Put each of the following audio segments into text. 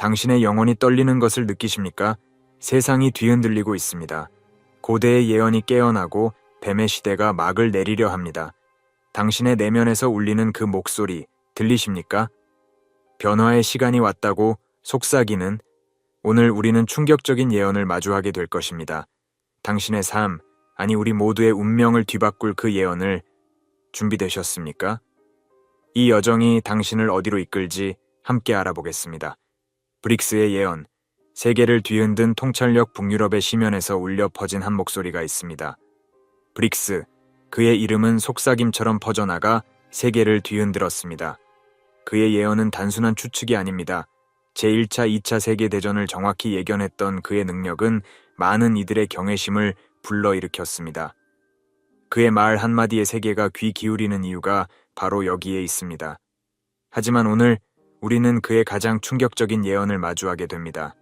당신의 영혼이 떨리는 것을 느끼십니까? 세상이 뒤흔들리고 있습니다. 고대의 예언이 깨어나고 뱀의 시대가 막을 내리려 합니다. 당신의 내면에서 울리는 그 목소리 들리십니까? 변화의 시간이 왔다고 속삭이는 오늘 우리는 충격적인 예언을 마주하게 될 것입니다. 당신의 삶, 아니 우리 모두의 운명을 뒤바꿀 그 예언을 준비되셨습니까? 이 여정이 당신을 어디로 이끌지 함께 알아보겠습니다. 브릭스의 예언, 세계를 뒤흔든 통찰력 북유럽의 심연에서 울려 퍼진 한 목소리가 있습니다. 브릭스, 그의 이름은 속삭임처럼 퍼져나가 세계를 뒤흔들었습니다. 그의 예언은 단순한 추측이 아닙니다. 제1차, 2차 세계대전을 정확히 예견했던 그의 능력은 많은 이들의 경외심을 불러일으켰습니다. 그의 말 한마디에 세계가 귀 기울이는 이유가 바로 여기에 있습니다. 하지만 오늘 우리는 그의 가장 충격적인 예언을 마주하게 됩니다.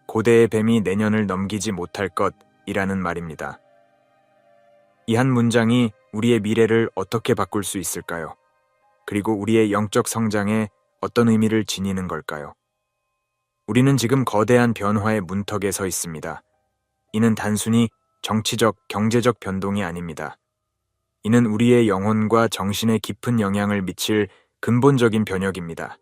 고대의 뱀이 내년을 넘기지 못할 것이라는 말입니다. 이 한 문장이 우리의 미래를 어떻게 바꿀 수 있을까요? 그리고 우리의 영적 성장에 어떤 의미를 지니는 걸까요? 우리는 지금 거대한 변화의 문턱에 서 있습니다. 이는 단순히 정치적, 경제적 변동이 아닙니다. 이는 우리의 영혼과 정신에 깊은 영향을 미칠 근본적인 변혁입니다.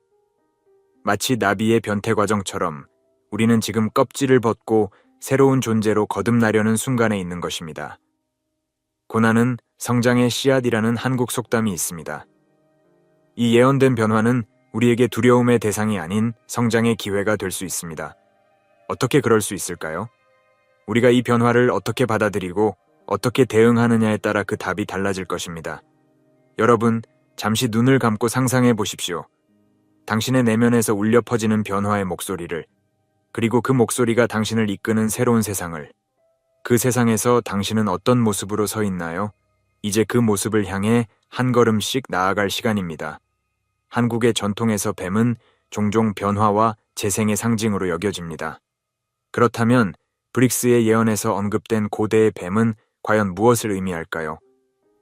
마치 나비의 변태 과정처럼 우리는 지금 껍질을 벗고 새로운 존재로 거듭나려는 순간에 있는 것입니다. 고난은 성장의 씨앗이라는 한국 속담이 있습니다. 이 예언된 변화는 우리에게 두려움의 대상이 아닌 성장의 기회가 될 수 있습니다. 어떻게 그럴 수 있을까요? 우리가 이 변화를 어떻게 받아들이고 어떻게 대응하느냐에 따라 그 답이 달라질 것입니다. 여러분, 잠시 눈을 감고 상상해 보십시오. 당신의 내면에서 울려 퍼지는 변화의 목소리를, 그리고 그 목소리가 당신을 이끄는 새로운 세상을. 그 세상에서 당신은 어떤 모습으로 서 있나요? 이제 그 모습을 향해 한 걸음씩 나아갈 시간입니다. 한국의 전통에서 뱀은 종종 변화와 재생의 상징으로 여겨집니다. 그렇다면 브릭스의 예언에서 언급된 고대의 뱀은 과연 무엇을 의미할까요?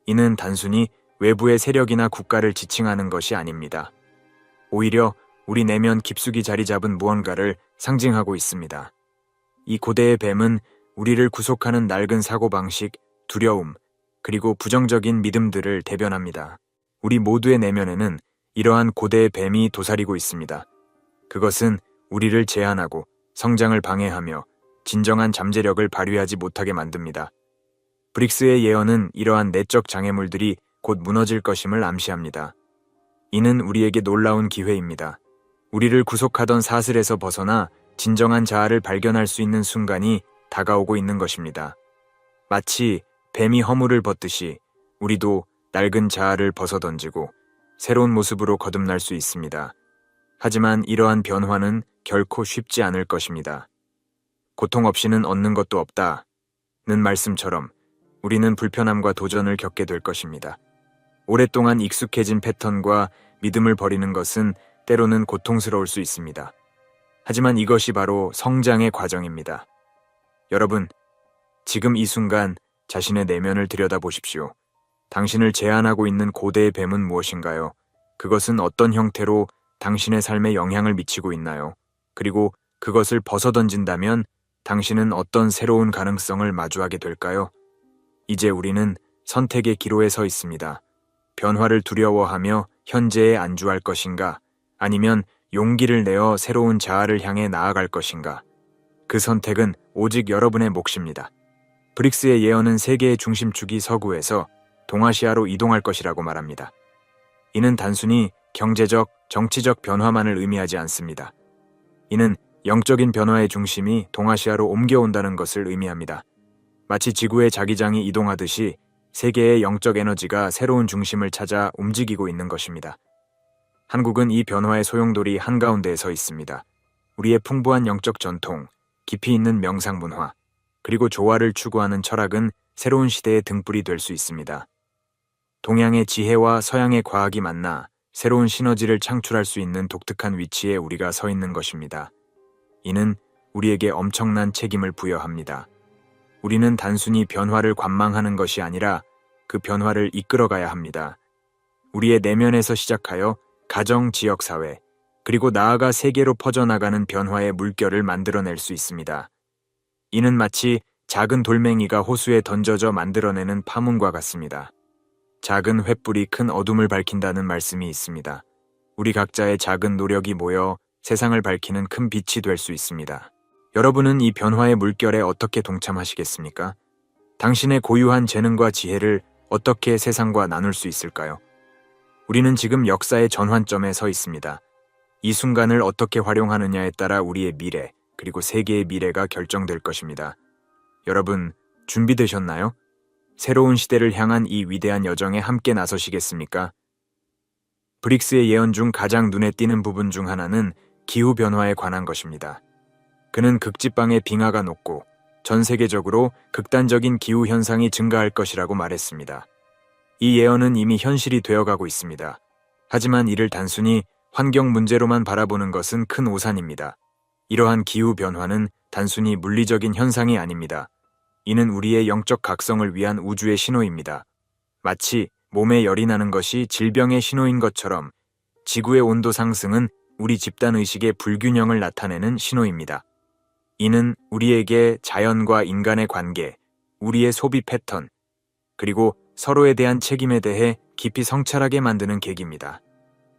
이는 단순히 외부의 세력이나 국가를 지칭하는 것이 아닙니다. 오히려 우리 내면 깊숙이 자리 잡은 무언가를 상징하고 있습니다. 이 고대의 뱀은 우리를 구속하는 낡은 사고방식, 두려움, 그리고 부정적인 믿음들을 대변합니다. 우리 모두의 내면에는 이러한 고대의 뱀이 도사리고 있습니다. 그것은 우리를 제한하고 성장을 방해하며 진정한 잠재력을 발휘하지 못하게 만듭니다. 브릭스의 예언은 이러한 내적 장애물들이 곧 무너질 것임을 암시합니다. 이는 우리에게 놀라운 기회입니다. 우리를 구속하던 사슬에서 벗어나 진정한 자아를 발견할 수 있는 순간이 다가오고 있는 것입니다. 마치 뱀이 허물을 벗듯이 우리도 낡은 자아를 벗어던지고 새로운 모습으로 거듭날 수 있습니다. 하지만 이러한 변화는 결코 쉽지 않을 것입니다. 고통 없이는 얻는 것도 없다는 말씀처럼 우리는 불편함과 도전을 겪게 될 것입니다. 오랫동안 익숙해진 패턴과 믿음을 버리는 것은 때로는 고통스러울 수 있습니다. 하지만 이것이 바로 성장의 과정입니다. 여러분, 지금 이 순간 자신의 내면을 들여다보십시오. 당신을 제한하고 있는 고대의 뱀은 무엇인가요? 그것은 어떤 형태로 당신의 삶에 영향을 미치고 있나요? 그리고 그것을 벗어던진다면 당신은 어떤 새로운 가능성을 마주하게 될까요? 이제 우리는 선택의 기로에 서 있습니다. 변화를 두려워하며 현재에 안주할 것인가? 아니면 용기를 내어 새로운 자아를 향해 나아갈 것인가? 그 선택은 오직 여러분의 몫입니다. 브릭스의 예언은 세계의 중심축이 서구에서 동아시아로 이동할 것이라고 말합니다. 이는 단순히 경제적, 정치적 변화만을 의미하지 않습니다. 이는 영적인 변화의 중심이 동아시아로 옮겨온다는 것을 의미합니다. 마치 지구의 자기장이 이동하듯이 세계의 영적 에너지가 새로운 중심을 찾아 움직이고 있는 것입니다. 한국은 이 변화의 소용돌이 한가운데에 서 있습니다. 우리의 풍부한 영적 전통, 깊이 있는 명상 문화, 그리고 조화를 추구하는 철학은 새로운 시대의 등불이 될 수 있습니다. 동양의 지혜와 서양의 과학이 만나 새로운 시너지를 창출할 수 있는 독특한 위치에 우리가 서 있는 것입니다. 이는 우리에게 엄청난 책임을 부여합니다. 우리는 단순히 변화를 관망하는 것이 아니라 그 변화를 이끌어가야 합니다. 우리의 내면에서 시작하여 가정, 지역사회, 그리고 나아가 세계로 퍼져나가는 변화의 물결을 만들어낼 수 있습니다. 이는 마치 작은 돌멩이가 호수에 던져져 만들어내는 파문과 같습니다. 작은 횃불이 큰 어둠을 밝힌다는 말씀이 있습니다. 우리 각자의 작은 노력이 모여 세상을 밝히는 큰 빛이 될 수 있습니다. 여러분은 이 변화의 물결에 어떻게 동참하시겠습니까? 당신의 고유한 재능과 지혜를 어떻게 세상과 나눌 수 있을까요? 우리는 지금 역사의 전환점에 서 있습니다. 이 순간을 어떻게 활용하느냐에 따라 우리의 미래, 그리고 세계의 미래가 결정될 것입니다. 여러분, 준비되셨나요? 새로운 시대를 향한 이 위대한 여정에 함께 나서시겠습니까? 브릭스의 예언 중 가장 눈에 띄는 부분 중 하나는 기후변화에 관한 것입니다. 그는 극지방의 빙하가 녹고 전 세계적으로 극단적인 기후현상이 증가할 것이라고 말했습니다. 이 예언은 이미 현실이 되어가고 있습니다. 하지만 이를 단순히 환경 문제로만 바라보는 것은 큰 오산입니다. 이러한 기후변화는 단순히 물리적인 현상이 아닙니다. 이는 우리의 영적 각성을 위한 우주의 신호입니다. 마치 몸에 열이 나는 것이 질병의 신호인 것처럼 지구의 온도 상승은 우리 집단의식의 불균형을 나타내는 신호입니다. 이는 우리에게 자연과 인간의 관계, 우리의 소비 패턴, 그리고 서로에 대한 책임에 대해 깊이 성찰하게 만드는 계기입니다.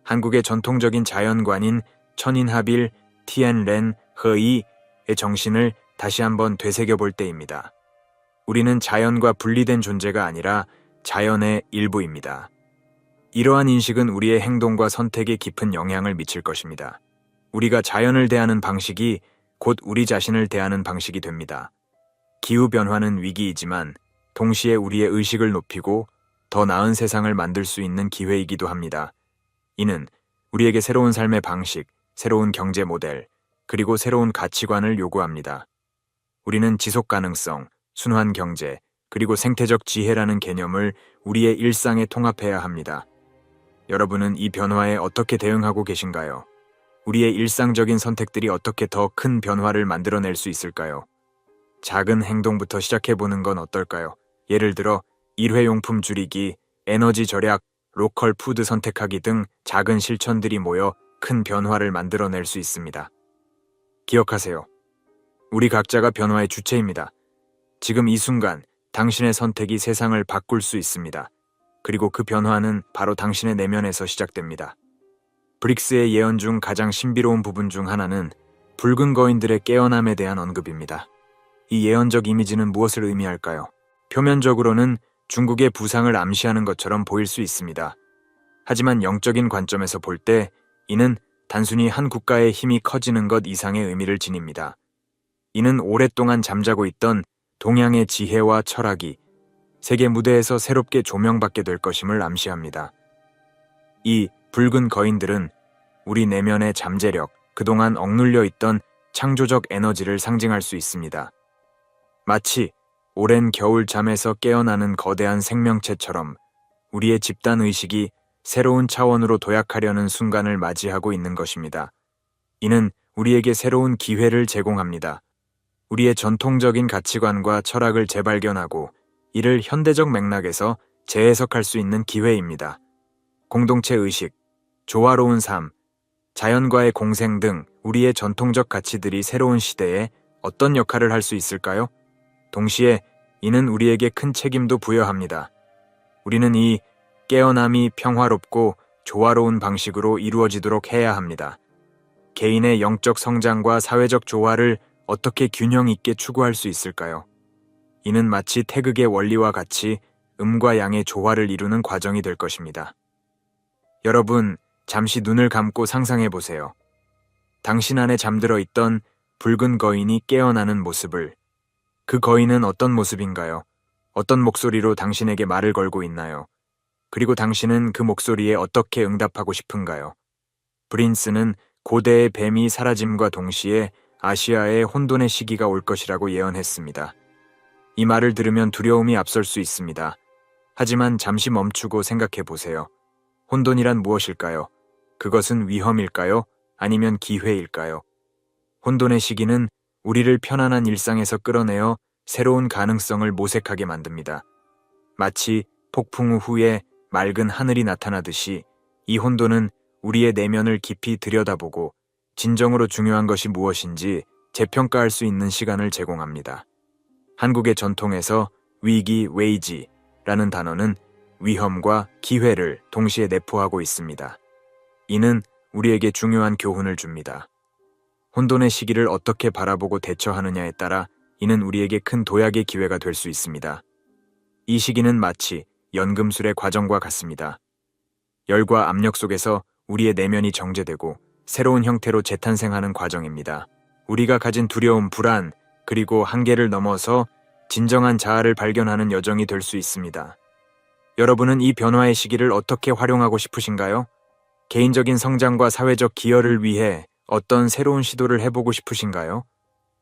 한국의 전통적인 자연관인 천인하빌, 티엔렌, 허이의 정신을 다시 한번 되새겨볼 때입니다. 우리는 자연과 분리된 존재가 아니라 자연의 일부입니다. 이러한 인식은 우리의 행동과 선택에 깊은 영향을 미칠 것입니다. 우리가 자연을 대하는 방식이 곧 우리 자신을 대하는 방식이 됩니다. 기후변화는 위기이지만 동시에 우리의 의식을 높이고 더 나은 세상을 만들 수 있는 기회이기도 합니다. 이는 우리에게 새로운 삶의 방식, 새로운 경제 모델, 그리고 새로운 가치관을 요구합니다. 우리는 지속 가능성, 순환 경제, 그리고 생태적 지혜라는 개념을 우리의 일상에 통합해야 합니다. 여러분은 이 변화에 어떻게 대응하고 계신가요? 우리의 일상적인 선택들이 어떻게 더 큰 변화를 만들어낼 수 있을까요? 작은 행동부터 시작해보는 건 어떨까요? 예를 들어 일회용품 줄이기, 에너지 절약, 로컬 푸드 선택하기 등 작은 실천들이 모여 큰 변화를 만들어낼 수 있습니다. 기억하세요. 우리 각자가 변화의 주체입니다. 지금 이 순간 당신의 선택이 세상을 바꿀 수 있습니다. 그리고 그 변화는 바로 당신의 내면에서 시작됩니다. 브릭스의 예언 중 가장 신비로운 부분 중 하나는 붉은 거인들의 깨어남에 대한 언급입니다. 이 예언적 이미지는 무엇을 의미할까요? 표면적으로는 중국의 부상을 암시하는 것처럼 보일 수 있습니다. 하지만 영적인 관점에서 볼 때 이는 단순히 한 국가의 힘이 커지는 것 이상의 의미를 지닙니다. 이는 오랫동안 잠자고 있던 동양의 지혜와 철학이 세계 무대에서 새롭게 조명받게 될 것임을 암시합니다. 이 붉은 거인들은 우리 내면의 잠재력, 그동안 억눌려 있던 창조적 에너지를 상징할 수 있습니다. 마치 오랜 겨울 잠에서 깨어나는 거대한 생명체처럼 우리의 집단 의식이 새로운 차원으로 도약하려는 순간을 맞이하고 있는 것입니다. 이는 우리에게 새로운 기회를 제공합니다. 우리의 전통적인 가치관과 철학을 재발견하고 이를 현대적 맥락에서 재해석할 수 있는 기회입니다. 공동체 의식, 조화로운 삶, 자연과의 공생 등 우리의 전통적 가치들이 새로운 시대에 어떤 역할을 할 수 있을까요? 동시에 이는 우리에게 큰 책임도 부여합니다. 우리는 이 깨어남이 평화롭고 조화로운 방식으로 이루어지도록 해야 합니다. 개인의 영적 성장과 사회적 조화를 어떻게 균형 있게 추구할 수 있을까요? 이는 마치 태극의 원리와 같이 음과 양의 조화를 이루는 과정이 될 것입니다. 여러분, 잠시 눈을 감고 상상해 보세요. 당신 안에 잠들어 있던 붉은 거인이 깨어나는 모습을. 그 거인은 어떤 모습인가요? 어떤 목소리로 당신에게 말을 걸고 있나요? 그리고 당신은 그 목소리에 어떻게 응답하고 싶은가요? 브린스는 고대의 뱀이 사라짐과 동시에 아시아의 혼돈의 시기가 올 것이라고 예언했습니다. 이 말을 들으면 두려움이 앞설 수 있습니다. 하지만 잠시 멈추고 생각해 보세요. 혼돈이란 무엇일까요? 그것은 위험일까요? 아니면 기회일까요? 혼돈의 시기는 우리를 편안한 일상에서 끌어내어 새로운 가능성을 모색하게 만듭니다. 마치 폭풍 후에 맑은 하늘이 나타나듯이 이 혼돈은 우리의 내면을 깊이 들여다보고 진정으로 중요한 것이 무엇인지 재평가할 수 있는 시간을 제공합니다. 한국의 전통에서 위기, 웨이지라는 단어는 위험과 기회를 동시에 내포하고 있습니다. 이는 우리에게 중요한 교훈을 줍니다. 혼돈의 시기를 어떻게 바라보고 대처하느냐에 따라 이는 우리에게 큰 도약의 기회가 될 수 있습니다. 이 시기는 마치 연금술의 과정과 같습니다. 열과 압력 속에서 우리의 내면이 정제되고 새로운 형태로 재탄생하는 과정입니다. 우리가 가진 두려움, 불안, 그리고 한계를 넘어서 진정한 자아를 발견하는 여정이 될 수 있습니다. 여러분은 이 변화의 시기를 어떻게 활용하고 싶으신가요? 개인적인 성장과 사회적 기여를 위해 어떤 새로운 시도를 해보고 싶으신가요?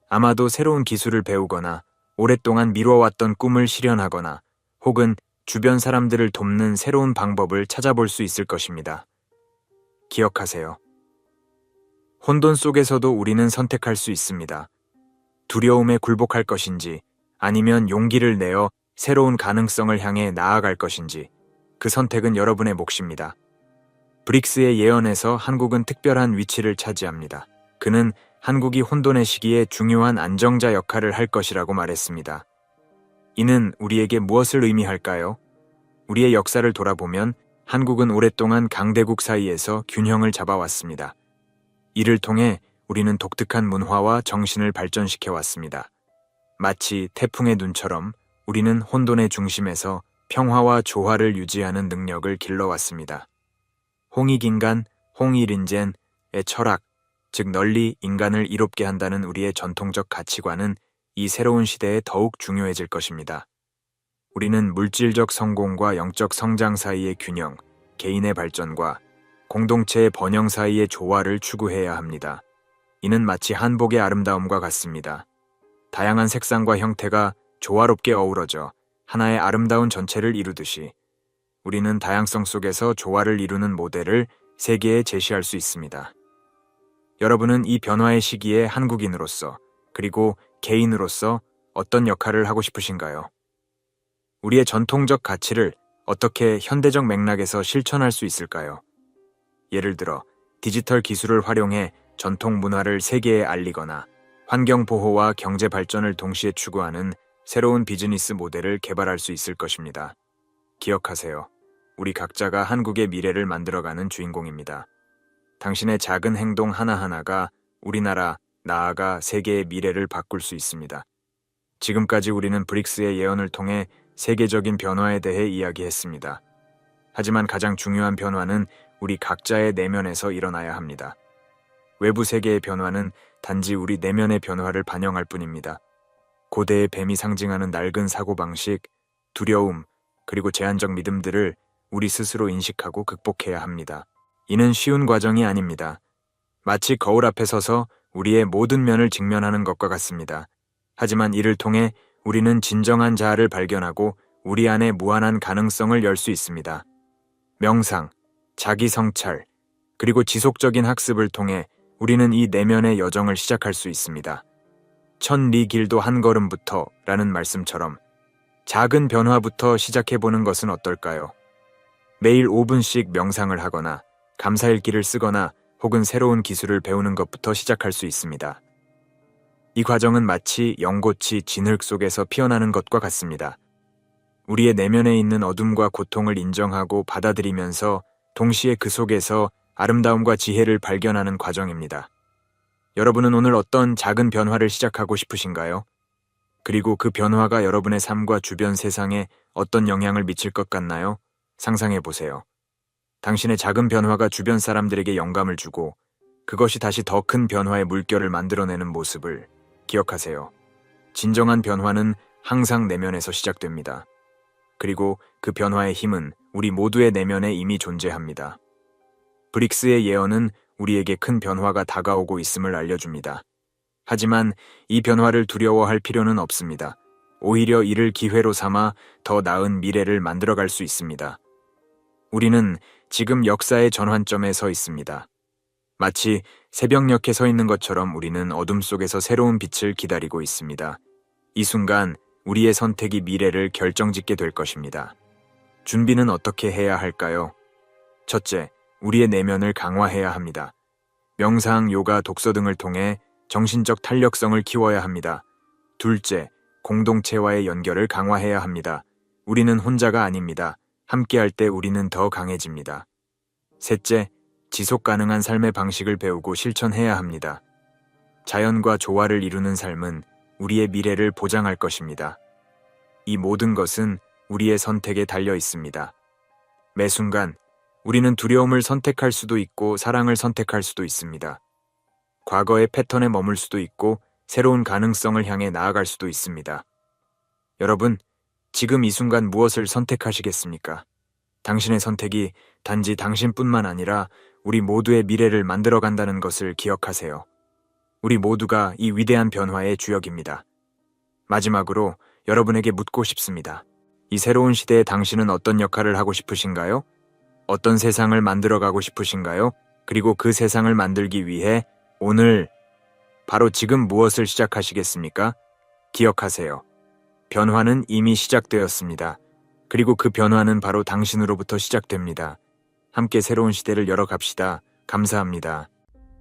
아마도 새로운 기술을 배우거나 오랫동안 미뤄왔던 꿈을 실현하거나 혹은 주변 사람들을 돕는 새로운 방법을 찾아볼 수 있을 것입니다. 기억하세요. 혼돈 속에서도 우리는 선택할 수 있습니다. 두려움에 굴복할 것인지 아니면 용기를 내어 새로운 가능성을 향해 나아갈 것인지 그 선택은 여러분의 몫입니다. 브릭스의 예언에서 한국은 특별한 위치를 차지합니다. 그는 한국이 혼돈의 시기에 중요한 안정자 역할을 할 것이라고 말했습니다. 이는 우리에게 무엇을 의미할까요? 우리의 역사를 돌아보면 한국은 오랫동안 강대국 사이에서 균형을 잡아왔습니다. 이를 통해 우리는 독특한 문화와 정신을 발전시켜 왔습니다. 마치 태풍의 눈처럼 우리는 혼돈의 중심에서 평화와 조화를 유지하는 능력을 길러왔습니다. 홍익인간, 홍일인젠의 철학, 즉 널리 인간을 이롭게 한다는 우리의 전통적 가치관은 이 새로운 시대에 더욱 중요해질 것입니다. 우리는 물질적 성공과 영적 성장 사이의 균형, 개인의 발전과 공동체의 번영 사이의 조화를 추구해야 합니다. 이는 마치 한복의 아름다움과 같습니다. 다양한 색상과 형태가 조화롭게 어우러져 하나의 아름다운 전체를 이루듯이 우리는 다양성 속에서 조화를 이루는 모델을 세계에 제시할 수 있습니다. 여러분은 이 변화의 시기에 한국인으로서 그리고 개인으로서 어떤 역할을 하고 싶으신가요? 우리의 전통적 가치를 어떻게 현대적 맥락에서 실천할 수 있을까요? 예를 들어 디지털 기술을 활용해 전통 문화를 세계에 알리거나 환경 보호와 경제 발전을 동시에 추구하는 새로운 비즈니스 모델을 개발할 수 있을 것입니다. 기억하세요. 우리 각자가 한국의 미래를 만들어가는 주인공입니다. 당신의 작은 행동 하나하나가 우리나라, 나아가 세계의 미래를 바꿀 수 있습니다. 지금까지 우리는 브릭스의 예언을 통해 세계적인 변화에 대해 이야기했습니다. 하지만 가장 중요한 변화는 우리 각자의 내면에서 일어나야 합니다. 외부 세계의 변화는 단지 우리 내면의 변화를 반영할 뿐입니다. 고대의 뱀이 상징하는 낡은 사고방식, 두려움, 그리고 제한적 믿음들을 우리 스스로 인식하고 극복해야 합니다. 이는 쉬운 과정이 아닙니다. 마치 거울 앞에 서서 우리의 모든 면을 직면하는 것과 같습니다. 하지만 이를 통해 우리는 진정한 자아를 발견하고 우리 안에 무한한 가능성을 열 수 있습니다. 명상, 자기 성찰, 그리고 지속적인 학습을 통해 우리는 이 내면의 여정을 시작할 수 있습니다. 천리 길도 한 걸음부터 라는 말씀처럼 작은 변화부터 시작해보는 것은 어떨까요? 매일 5분씩 명상을 하거나 감사일기를 쓰거나 혹은 새로운 기술을 배우는 것부터 시작할 수 있습니다. 이 과정은 마치 연꽃이 진흙 속에서 피어나는 것과 같습니다. 우리의 내면에 있는 어둠과 고통을 인정하고 받아들이면서 동시에 그 속에서 아름다움과 지혜를 발견하는 과정입니다. 여러분은 오늘 어떤 작은 변화를 시작하고 싶으신가요? 그리고 그 변화가 여러분의 삶과 주변 세상에 어떤 영향을 미칠 것 같나요? 상상해 보세요. 당신의 작은 변화가 주변 사람들에게 영감을 주고 그것이 다시 더 큰 변화의 물결을 만들어내는 모습을 기억하세요. 진정한 변화는 항상 내면에서 시작됩니다. 그리고 그 변화의 힘은 우리 모두의 내면에 이미 존재합니다. 브릭스의 예언은 우리에게 큰 변화가 다가오고 있음을 알려줍니다. 하지만 이 변화를 두려워할 필요는 없습니다. 오히려 이를 기회로 삼아 더 나은 미래를 만들어갈 수 있습니다. 우리는 지금 역사의 전환점에 서 있습니다. 마치 새벽녘에 서 있는 것처럼 우리는 어둠 속에서 새로운 빛을 기다리고 있습니다. 이 순간 우리의 선택이 미래를 결정짓게 될 것입니다. 준비는 어떻게 해야 할까요? 첫째, 우리의 내면을 강화해야 합니다. 명상, 요가, 독서 등을 통해 정신적 탄력성을 키워야 합니다. 둘째, 공동체와의 연결을 강화해야 합니다. 우리는 혼자가 아닙니다. 함께할 때 우리는 더 강해집니다. 셋째, 지속 가능한 삶의 방식을 배우고 실천해야 합니다. 자연과 조화를 이루는 삶은 우리의 미래를 보장할 것입니다. 이 모든 것은 우리의 선택에 달려 있습니다. 매 순간 우리는 두려움을 선택할 수도 있고 사랑을 선택할 수도 있습니다. 과거의 패턴에 머물 수도 있고 새로운 가능성을 향해 나아갈 수도 있습니다. 여러분, 지금 이 순간 무엇을 선택하시겠습니까? 당신의 선택이 단지 당신뿐만 아니라 우리 모두의 미래를 만들어간다는 것을 기억하세요. 우리 모두가 이 위대한 변화의 주역입니다. 마지막으로 여러분에게 묻고 싶습니다. 이 새로운 시대에 당신은 어떤 역할을 하고 싶으신가요? 어떤 세상을 만들어가고 싶으신가요? 그리고 그 세상을 만들기 위해 오늘, 바로 지금 무엇을 시작하시겠습니까? 기억하세요. 변화는 이미 시작되었습니다. 그리고 그 변화는 바로 당신으로부터 시작됩니다. 함께 새로운 시대를 열어갑시다. 감사합니다.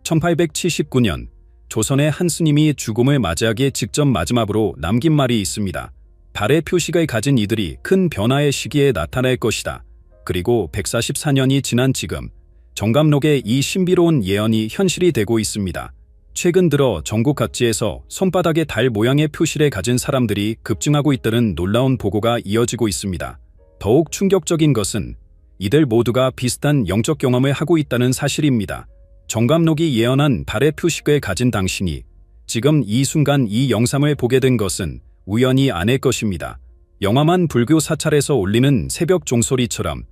1879년 조선의 한 스님이 죽음을 맞이하기에 직접 마지막으로 남긴 말이 있습니다. 발의 표식을 가진 이들이 큰 변화의 시기에 나타날 것이다. 그리고 144년이 지난 지금 정감록의 이 신비로운 예언이 현실이 되고 있습니다. 최근 들어 전국 각지에서 손바닥에 달 모양의 표시를 가진 사람들이 급증하고 있다는 놀라운 보고가 이어지고 있습니다. 더욱 충격적인 것은 이들 모두가 비슷한 영적 경험을 하고 있다는 사실입니다. 정감록이 예언한 발의 표식을 가진 당신이 지금 이 순간 이 영상을 보게 된 것은 우연이 아닐 것입니다. 영화만 불교 사찰에서 울리는 새벽 종소리처럼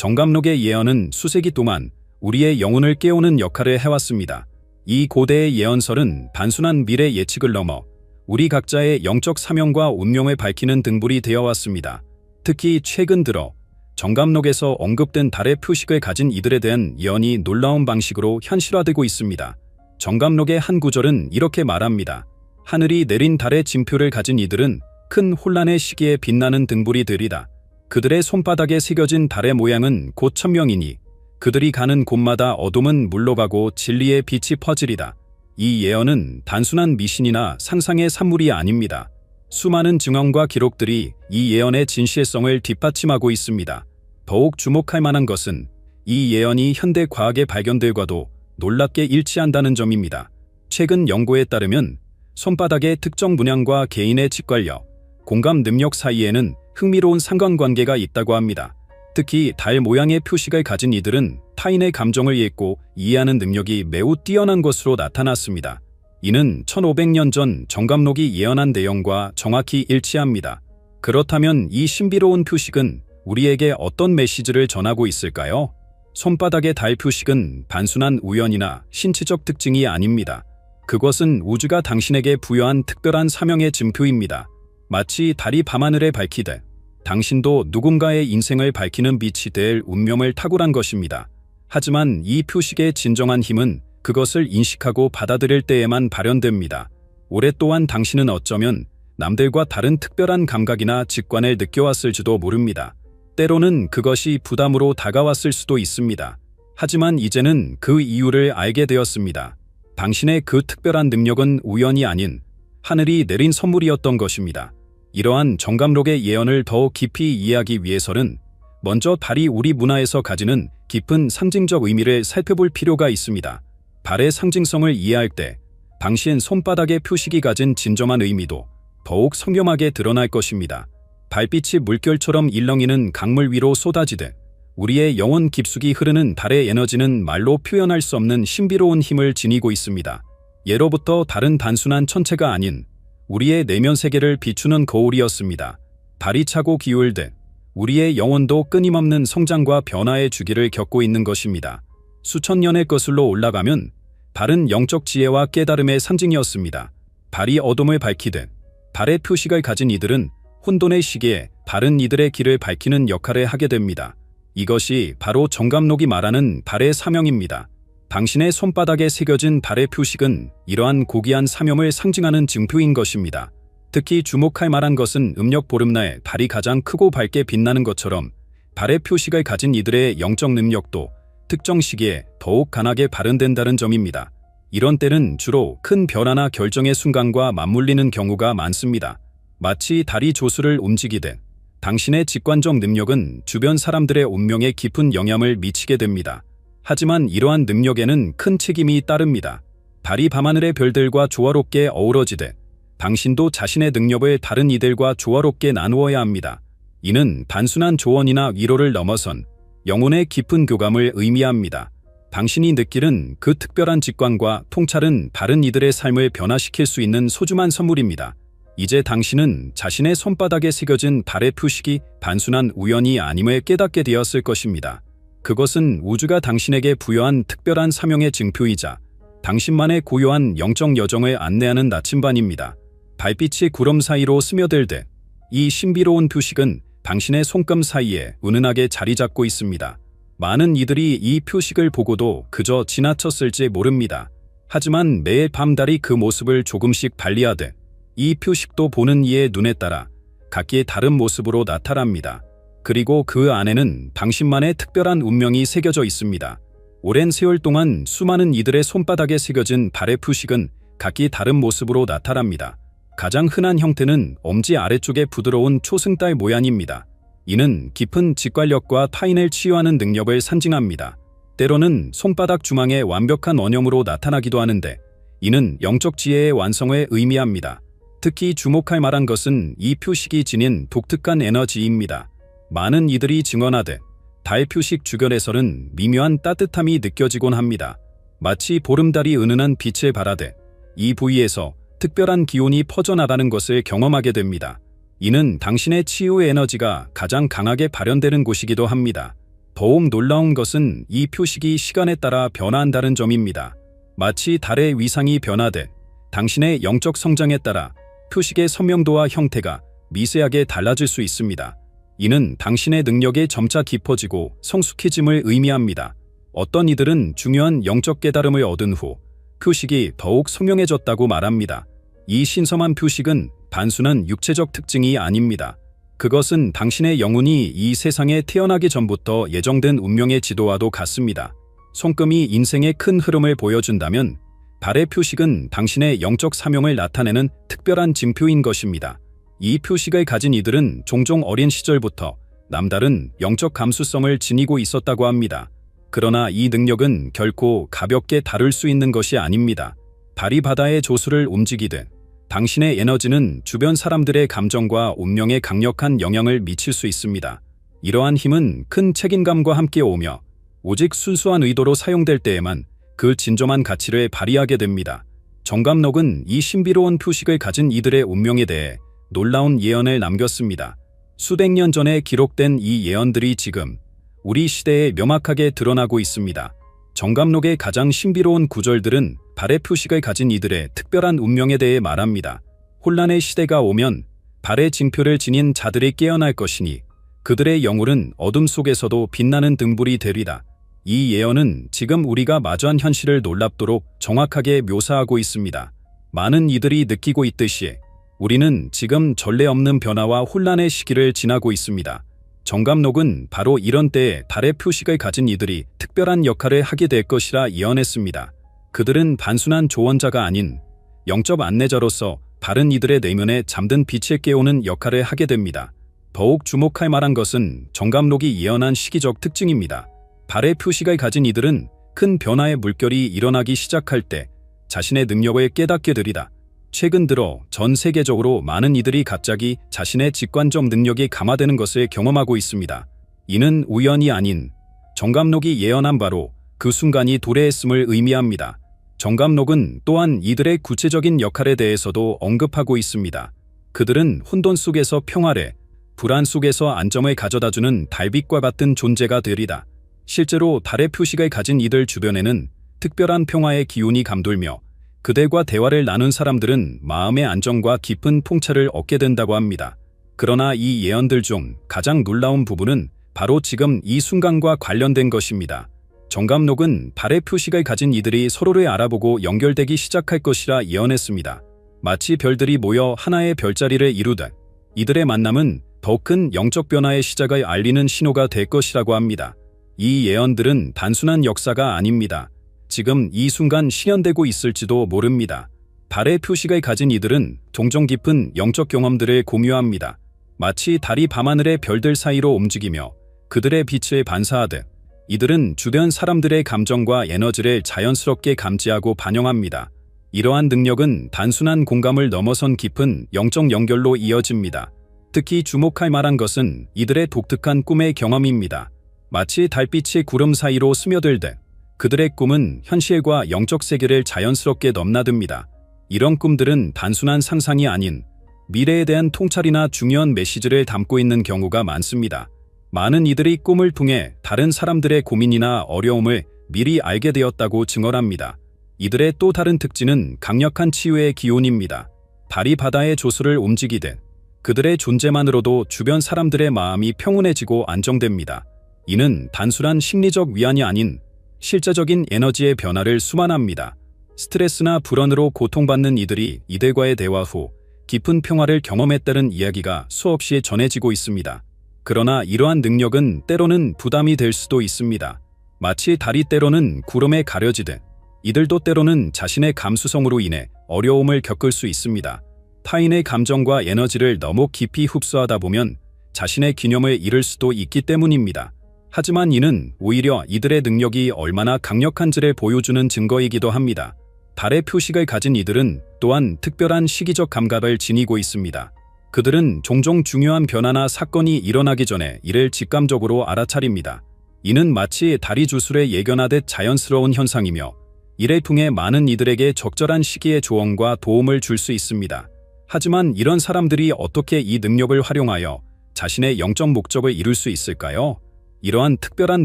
정감록의 예언은 수세기 동안 우리의 영혼을 깨우는 역할을 해왔습니다. 이 고대의 예언설은 단순한 미래 예측을 넘어 우리 각자의 영적 사명과 운명을 밝히는 등불이 되어왔습니다. 특히 최근 들어 정감록에서 언급된 달의 표식을 가진 이들에 대한 예언이 놀라운 방식으로 현실화되고 있습니다. 정감록의 한 구절은 이렇게 말합니다. 하늘이 내린 달의 징표를 가진 이들은 큰 혼란의 시기에 빛나는 등불이 되리다. 그들의 손바닥에 새겨진 달의 모양은 곧 천명이니 그들이 가는 곳마다 어둠은 물러가고 진리의 빛이 퍼지리다. 이 예언은 단순한 미신이나 상상의 산물이 아닙니다. 수많은 증언과 기록들이 이 예언의 진실성을 뒷받침하고 있습니다. 더욱 주목할 만한 것은 이 예언이 현대 과학의 발견들과도 놀랍게 일치한다는 점입니다. 최근 연구에 따르면 손바닥의 특정 문양과 개인의 직관력, 공감 능력 사이에는 흥미로운 상관관계가 있다고 합니다. 특히 달 모양의 표식을 가진 이들은 타인의 감정을 읽고 이해하는 능력이 매우 뛰어난 것으로 나타났습니다. 이는 1500년 전 정감록이 예언한 내용과 정확히 일치합니다. 그렇다면 이 신비로운 표식은 우리에게 어떤 메시지를 전하고 있을까요? 손바닥의 달 표식은 단순한 우연이나 신체적 특징이 아닙니다. 그것은 우주가 당신에게 부여한 특별한 사명의 징표입니다. 마치 달이 밤하늘에 밝히듯 당신도 누군가의 인생을 밝히는 빛이 될 운명을 탁월한 것입니다. 하지만 이 표식의 진정한 힘은 그것을 인식하고 받아들일 때에만 발현됩니다. 오랫동안 당신은 어쩌면 남들과 다른 특별한 감각이나 직관을 느껴왔을지도 모릅니다. 때로는 그것이 부담으로 다가왔을 수도 있습니다. 하지만 이제는 그 이유를 알게 되었습니다. 당신의 그 특별한 능력은 우연이 아닌 하늘이 내린 선물이었던 것입니다. 이러한 정감록의 예언을 더 깊이 이해하기 위해서는 먼저 달이 우리 문화에서 가지는 깊은 상징적 의미를 살펴볼 필요가 있습니다. 달의 상징성을 이해할 때 당신 손바닥의 표식이 가진 진정한 의미도 더욱 선명하게 드러날 것입니다. 달빛이 물결처럼 일렁이는 강물 위로 쏟아지듯 우리의 영혼 깊숙이 흐르는 달의 에너지는 말로 표현할 수 없는 신비로운 힘을 지니고 있습니다. 예로부터 달은 단순한 천체가 아닌 우리의 내면 세계를 비추는 거울이었습니다. 달이 차고 기울듯 우리의 영혼도 끊임없는 성장과 변화의 주기를 겪고 있는 것입니다. 수천 년의 거슬러 올라가면 달은 영적 지혜와 깨달음의 상징이었습니다. 달이 어둠을 밝히듯 달의 표식을 가진 이들은 혼돈의 시기에 바른 이들의 길을 밝히는 역할을 하게 됩니다. 이것이 바로 정감록이 말하는 달의 사명입니다. 당신의 손바닥에 새겨진 달의 표식은 이러한 고귀한 사명을 상징하는 징표인 것입니다. 특히 주목할 만한 것은 음력 보름날 달이 가장 크고 밝게 빛나는 것처럼 달의 표식을 가진 이들의 영적 능력도 특정 시기에 더욱 강하게 발현된다는 점입니다. 이런 때는 주로 큰 변화나 결정의 순간과 맞물리는 경우가 많습니다. 마치 달이 조수를 움직이듯 당신의 직관적 능력은 주변 사람들의 운명에 깊은 영향을 미치게 됩니다. 하지만 이러한 능력에는 큰 책임이 따릅니다. 달이 밤하늘의 별들과 조화롭게 어우러지듯 당신도 자신의 능력을 다른 이들과 조화롭게 나누어야 합니다. 이는 단순한 조언이나 위로를 넘어선 영혼의 깊은 교감을 의미합니다. 당신이 느끼는 그 특별한 직관과 통찰은 다른 이들의 삶을 변화시킬 수 있는 소중한 선물입니다. 이제 당신은 자신의 손바닥에 새겨진 달의 표식이 단순한 우연이 아님을 깨닫게 되었을 것입니다. 그것은 우주가 당신에게 부여한 특별한 사명의 증표이자 당신만의 고요한 영적 여정을 안내하는 나침반입니다. 달빛이 구름 사이로 스며들듯 이 신비로운 표식은 당신의 손금 사이에 은은하게 자리 잡고 있습니다. 많은 이들이 이 표식을 보고도 그저 지나쳤을지 모릅니다. 하지만 매일 밤 달이 그 모습을 조금씩 발리하듯 이 표식도 보는 이의 눈에 따라 각기 다른 모습으로 나타납니다. 그리고 그 안에는 당신만의 특별한 운명이 새겨져 있습니다. 오랜 세월 동안 수많은 이들의 손바닥에 새겨진 달의 표식은 각기 다른 모습으로 나타납니다. 가장 흔한 형태는 엄지 아래쪽의 부드러운 초승달 모양입니다. 이는 깊은 직관력과 타인을 치유하는 능력을 상징합니다. 때로는 손바닥 중앙의 완벽한 원형으로 나타나기도 하는데 이는 영적 지혜의 완성을 의미합니다. 특히 주목할 만한 것은 이 표식이 지닌 독특한 에너지입니다. 많은 이들이 증언하듯 달 표식 주변에서는 미묘한 따뜻함이 느껴지곤 합니다. 마치 보름달이 은은한 빛을 발하듯 이 부위에서 특별한 기운이 퍼져나가는 것을 경험하게 됩니다. 이는 당신의 치유의 에너지가 가장 강하게 발현되는 곳이기도 합니다. 더욱 놀라운 것은 이 표식이 시간에 따라 변화한다는 점입니다. 마치 달의 위상이 변하듯 당신의 영적 성장에 따라 표식의 선명도와 형태가 미세하게 달라질 수 있습니다. 이는 당신의 능력이 점차 깊어지고 성숙해짐을 의미합니다. 어떤 이들은 중요한 영적 깨달음을 얻은 후 표식이 더욱 선명해졌다고 말합니다. 이 신성한 표식은 단순한 육체적 특징이 아닙니다. 그것은 당신의 영혼이 이 세상에 태어나기 전부터 예정된 운명의 지도와도 같습니다. 손금이 인생의 큰 흐름을 보여준다면 달의 표식은 당신의 영적 사명을 나타내는 특별한 징표인 것입니다. 이 표식을 가진 이들은 종종 어린 시절부터 남다른 영적 감수성을 지니고 있었다고 합니다. 그러나 이 능력은 결코 가볍게 다룰 수 있는 것이 아닙니다. 달이 바다의 조수를 움직이듯 당신의 에너지는 주변 사람들의 감정과 운명에 강력한 영향을 미칠 수 있습니다. 이러한 힘은 큰 책임감과 함께 오며 오직 순수한 의도로 사용될 때에만 그 진정한 가치를 발휘하게 됩니다. 정감록은 이 신비로운 표식을 가진 이들의 운명에 대해 놀라운 예언을 남겼습니다. 수백 년 전에 기록된 이 예언들이 지금 우리 시대에 명확하게 드러나고 있습니다. 정감록의 가장 신비로운 구절들은 달의 표식을 가진 이들의 특별한 운명에 대해 말합니다. 혼란의 시대가 오면 달의 징표를 지닌 자들이 깨어날 것이니 그들의 영혼은 어둠 속에서도 빛나는 등불이 되리다. 이 예언은 지금 우리가 마주한 현실을 놀랍도록 정확하게 묘사하고 있습니다. 많은 이들이 느끼고 있듯이 우리는 지금 전례 없는 변화와 혼란의 시기를 지나고 있습니다. 정감록은 바로 이런 때에 달의 표식을 가진 이들이 특별한 역할을 하게 될 것이라 예언했습니다. 그들은 단순한 조언자가 아닌 영적 안내자로서 다른 이들의 내면에 잠든 빛을 깨우는 역할을 하게 됩니다. 더욱 주목할 만한 것은 정감록이 예언한 시기적 특징입니다. 달의 표식을 가진 이들은 큰 변화의 물결이 일어나기 시작할 때 자신의 능력을 깨닫게 되리다. 최근 들어 전 세계적으로 많은 이들이 갑자기 자신의 직관적 능력이 강화되는 것을 경험하고 있습니다. 이는 우연이 아닌 정감록이 예언한 바로 그 순간이 도래했음을 의미합니다. 정감록은 또한 이들의 구체적인 역할에 대해서도 언급하고 있습니다. 그들은 혼돈 속에서 평화를, 불안 속에서 안정을 가져다주는 달빛과 같은 존재가 되리다. 실제로 달의 표식을 가진 이들 주변에는 특별한 평화의 기운이 감돌며 그들과 대화를 나눈 사람들은 마음의 안정과 깊은 통찰을 얻게 된다고 합니다. 그러나 이 예언들 중 가장 놀라운 부분은 바로 지금 이 순간과 관련된 것입니다. 정감록은 달의 표식을 가진 이들이 서로를 알아보고 연결되기 시작할 것이라 예언했습니다. 마치 별들이 모여 하나의 별자리를 이루듯 이들의 만남은 더 큰 영적 변화의 시작을 알리는 신호가 될 것이라고 합니다. 이 예언들은 단순한 역사가 아닙니다. 지금 이 순간 실현되고 있을지도 모릅니다. 달의 표식을 가진 이들은 종종 깊은 영적 경험들을 공유합니다. 마치 달이 밤하늘의 별들 사이로 움직이며 그들의 빛을 반사하듯 이들은 주변 사람들의 감정과 에너지를 자연스럽게 감지하고 반영합니다. 이러한 능력은 단순한 공감을 넘어선 깊은 영적 연결로 이어집니다. 특히 주목할 만한 것은 이들의 독특한 꿈의 경험입니다. 마치 달빛이 구름 사이로 스며들듯 그들의 꿈은 현실과 영적 세계를 자연스럽게 넘나듭니다. 이런 꿈들은 단순한 상상이 아닌 미래에 대한 통찰이나 중요한 메시지를 담고 있는 경우가 많습니다. 많은 이들이 꿈을 통해 다른 사람들의 고민이나 어려움을 미리 알게 되었다고 증언합니다. 이들의 또 다른 특징은 강력한 치유의 기운입니다. 달이 바다의 조수를 움직이듯 그들의 존재만으로도 주변 사람들의 마음이 평온해지고 안정됩니다. 이는 단순한 심리적 위안이 아닌 실제적인 에너지의 변화를 수반합니다. 스트레스나 불안으로 고통받는 이들이 이들과의 대화 후 깊은 평화를 경험했다는 이야기가 수없이 전해지고 있습니다. 그러나 이러한 능력은 때로는 부담이 될 수도 있습니다. 마치 달이 때로는 구름에 가려지듯 이들도 때로는 자신의 감수성으로 인해 어려움을 겪을 수 있습니다. 타인의 감정과 에너지를 너무 깊이 흡수하다 보면 자신의 기념을 잃을 수도 있기 때문입니다. 하지만 이는 오히려 이들의 능력이 얼마나 강력한지를 보여주는 증거이기도 합니다. 달의 표식을 가진 이들은 또한 특별한 시기적 감각을 지니고 있습니다. 그들은 종종 중요한 변화나 사건이 일어나기 전에 이를 직감적으로 알아차립니다. 이는 마치 달이 주술에 예견하듯 자연스러운 현상이며 이를 통해 많은 이들에게 적절한 시기에 조언과 도움을 줄 수 있습니다. 하지만 이런 사람들이 어떻게 이 능력을 활용하여 자신의 영적 목적을 이룰 수 있을까요? 이러한 특별한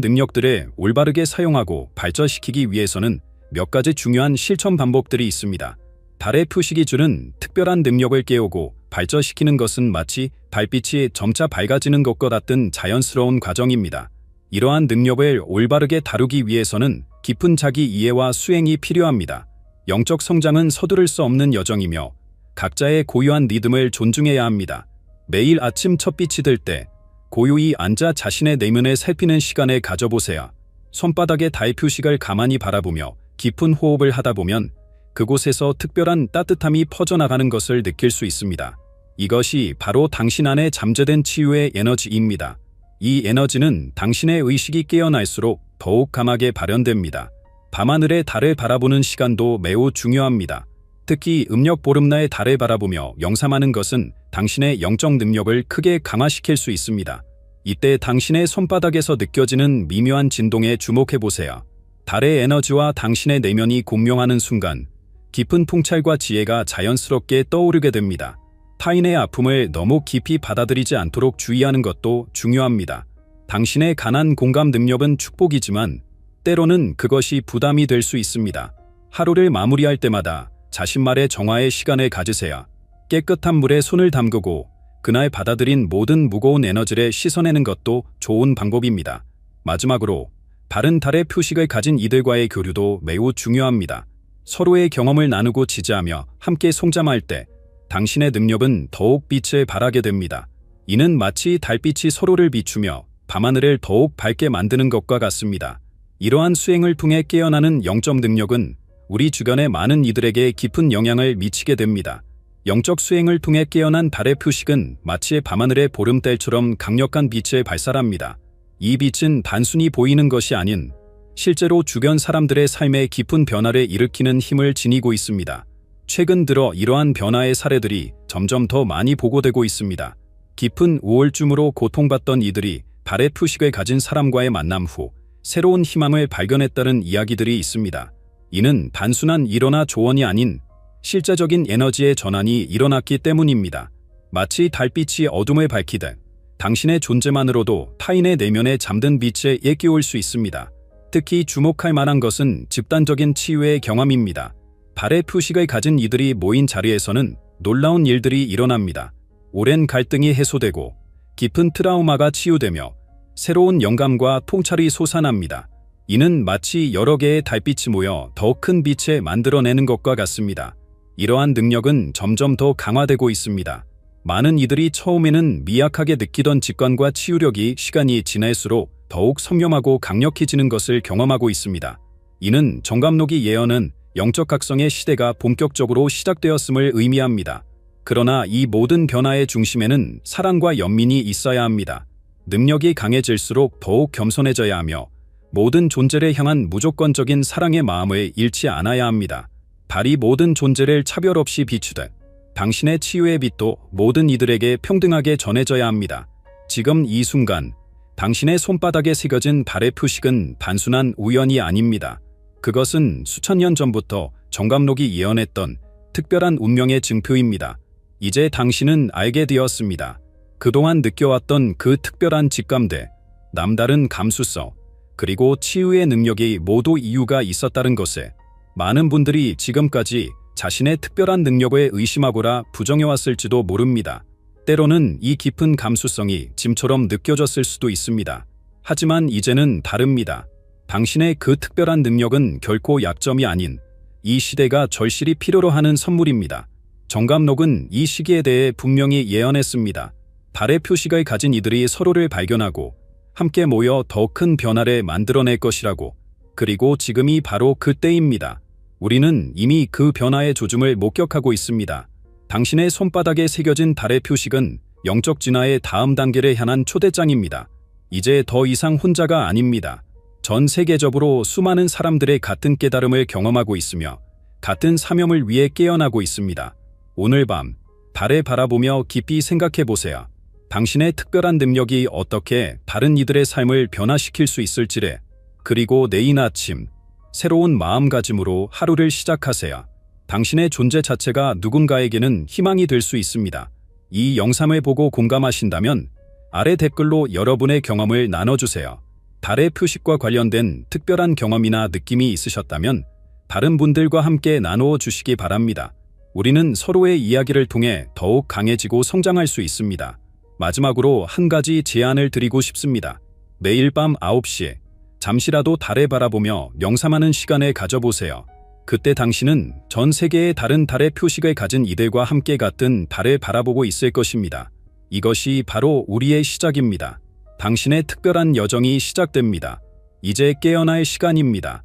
능력들을 올바르게 사용하고 발전시키기 위해서는 몇 가지 중요한 실천 방법들이 있습니다. 달의 표식이 주는 특별한 능력을 깨우고 발전시키는 것은 마치 달빛이 점차 밝아지는 것과 같은 자연스러운 과정입니다. 이러한 능력을 올바르게 다루기 위해서는 깊은 자기 이해와 수행이 필요합니다. 영적 성장은 서두를 수 없는 여정이며 각자의 고유한 리듬을 존중해야 합니다. 매일 아침 첫빛이 들 때 고요히 앉아 자신의 내면을 살피는 시간을 가져보세요. 손바닥의 달 표식을 가만히 바라보며 깊은 호흡을 하다 보면 그곳에서 특별한 따뜻함이 퍼져나가는 것을 느낄 수 있습니다. 이것이 바로 당신 안에 잠재된 치유의 에너지입니다. 이 에너지는 당신의 의식이 깨어날수록 더욱 강하게 발현됩니다. 밤하늘의 달을 바라보는 시간도 매우 중요합니다. 특히 음력 보름날의 달을 바라보며 명상하는 것은 당신의 영적 능력을 크게 강화시킬 수 있습니다. 이때 당신의 손바닥에서 느껴지는 미묘한 진동에 주목해보세요. 달의 에너지와 당신의 내면이 공명하는 순간 깊은 통찰과 지혜가 자연스럽게 떠오르게 됩니다. 타인의 아픔을 너무 깊이 받아들이지 않도록 주의하는 것도 중요합니다. 당신의 강한 공감 능력은 축복이지만 때로는 그것이 부담이 될 수 있습니다. 하루를 마무리할 때마다 자신만의 정화의 시간을 가지세요. 깨끗한 물에 손을 담그고 그날 받아들인 모든 무거운 에너지를 씻어내는 것도 좋은 방법입니다. 마지막으로 바른 달의 표식을 가진 이들과의 교류도 매우 중요합니다. 서로의 경험을 나누고 지지하며 함께 성장할 때 당신의 능력은 더욱 빛을 발하게 됩니다. 이는 마치 달빛이 서로를 비추며 밤하늘을 더욱 밝게 만드는 것과 같습니다. 이러한 수행을 통해 깨어나는 영적 능력은 우리 주변의 많은 이들에게 깊은 영향을 미치게 됩니다. 영적 수행을 통해 깨어난 달의 표식은 마치 밤하늘의 보름달처럼 강력한 빛을 발산합니다. 이 빛은 단순히 보이는 것이 아닌 실제로 주변 사람들의 삶에 깊은 변화를 일으키는 힘을 지니고 있습니다. 최근 들어 이러한 변화의 사례들이 점점 더 많이 보고되고 있습니다. 깊은 우울증으로 고통받던 이들이 달의 표식을 가진 사람과의 만남 후 새로운 희망을 발견했다는 이야기들이 있습니다. 이는 단순한 위로나 조언이 아닌 실제적인 에너지의 전환이 일어났기 때문입니다. 마치 달빛이 어둠을 밝히듯 당신의 존재만으로도 타인의 내면에 잠든 빛을 일깨울 수 있습니다. 특히 주목할 만한 것은 집단적인 치유의 경험입니다. 달의 표식을 가진 이들이 모인 자리에서는 놀라운 일들이 일어납니다. 오랜 갈등이 해소되고 깊은 트라우마가 치유되며 새로운 영감과 통찰이 솟아납니다. 이는 마치 여러 개의 달빛이 모여 더 큰 빛을 만들어내는 것과 같습니다. 이러한 능력은 점점 더 강화되고 있습니다. 많은 이들이 처음에는 미약하게 느끼던 직관과 치유력이 시간이 지날수록 더욱 선명하고 강력해지는 것을 경험하고 있습니다. 이는 정감록이 예언은 영적 각성의 시대가 본격적으로 시작되었음을 의미합니다. 그러나 이 모든 변화의 중심에는 사랑과 연민이 있어야 합니다. 능력이 강해질수록 더욱 겸손해져야 하며 모든 존재를 향한 무조건적인 사랑의 마음을 잃지 않아야 합니다. 발이 모든 존재를 차별 없이 비추듯 당신의 치유의 빛도 모든 이들에게 평등하게 전해져야 합니다. 지금 이 순간 당신의 손바닥에 새겨진 발의 표식은 단순한 우연이 아닙니다. 그것은 수천 년 전부터 정감록이 예언했던 특별한 운명의 증표입니다. 이제 당신은 알게 되었습니다. 그동안 느껴왔던 그 특별한 직감들, 남다른 감수성, 그리고 치유의 능력이 모두 이유가 있었다는 것을. 많은 분들이 지금까지 자신의 특별한 능력을 의심하거나 부정해왔을지도 모릅니다. 때로는 이 깊은 감수성이 짐처럼 느껴졌을 수도 있습니다. 하지만 이제는 다릅니다. 당신의 그 특별한 능력은 결코 약점이 아닌 이 시대가 절실히 필요로 하는 선물입니다. 정감록은 이 시기에 대해 분명히 예언했습니다. 달의 표식을 가진 이들이 서로를 발견하고 함께 모여 더 큰 변화를 만들어낼 것이라고. 그리고 지금이 바로 그때입니다. 우리는 이미 그 변화의 조짐을 목격하고 있습니다. 당신의 손바닥에 새겨진 달의 표식은 영적 진화의 다음 단계를 향한 초대장입니다. 이제 더 이상 혼자가 아닙니다. 전 세계적으로 수많은 사람들의 같은 깨달음을 경험하고 있으며 같은 사명을 위해 깨어나고 있습니다. 오늘 밤 달을 바라보며 깊이 생각해 보세요. 당신의 특별한 능력이 어떻게 다른 이들의 삶을 변화시킬 수 있을지를. 그리고 내일 아침 새로운 마음가짐으로 하루를 시작하세요. 당신의 존재 자체가 누군가에게는 희망이 될 수 있습니다. 이 영상을 보고 공감하신다면 아래 댓글로 여러분의 경험을 나눠주세요. 달의 표식과 관련된 특별한 경험이나 느낌이 있으셨다면 다른 분들과 함께 나누어 주시기 바랍니다. 우리는 서로의 이야기를 통해 더욱 강해지고 성장할 수 있습니다. 마지막으로 한 가지 제안을 드리고 싶습니다. 매일 밤 9시에 잠시라도 달을 바라보며 명상하는 시간을 가져보세요. 그때 당신은 전 세계의 다른 달의 표식을 가진 이들과 함께 같은 달을 바라보고 있을 것입니다. 이것이 바로 우리의 시작입니다. 당신의 특별한 여정이 시작됩니다. 이제 깨어날 시간입니다.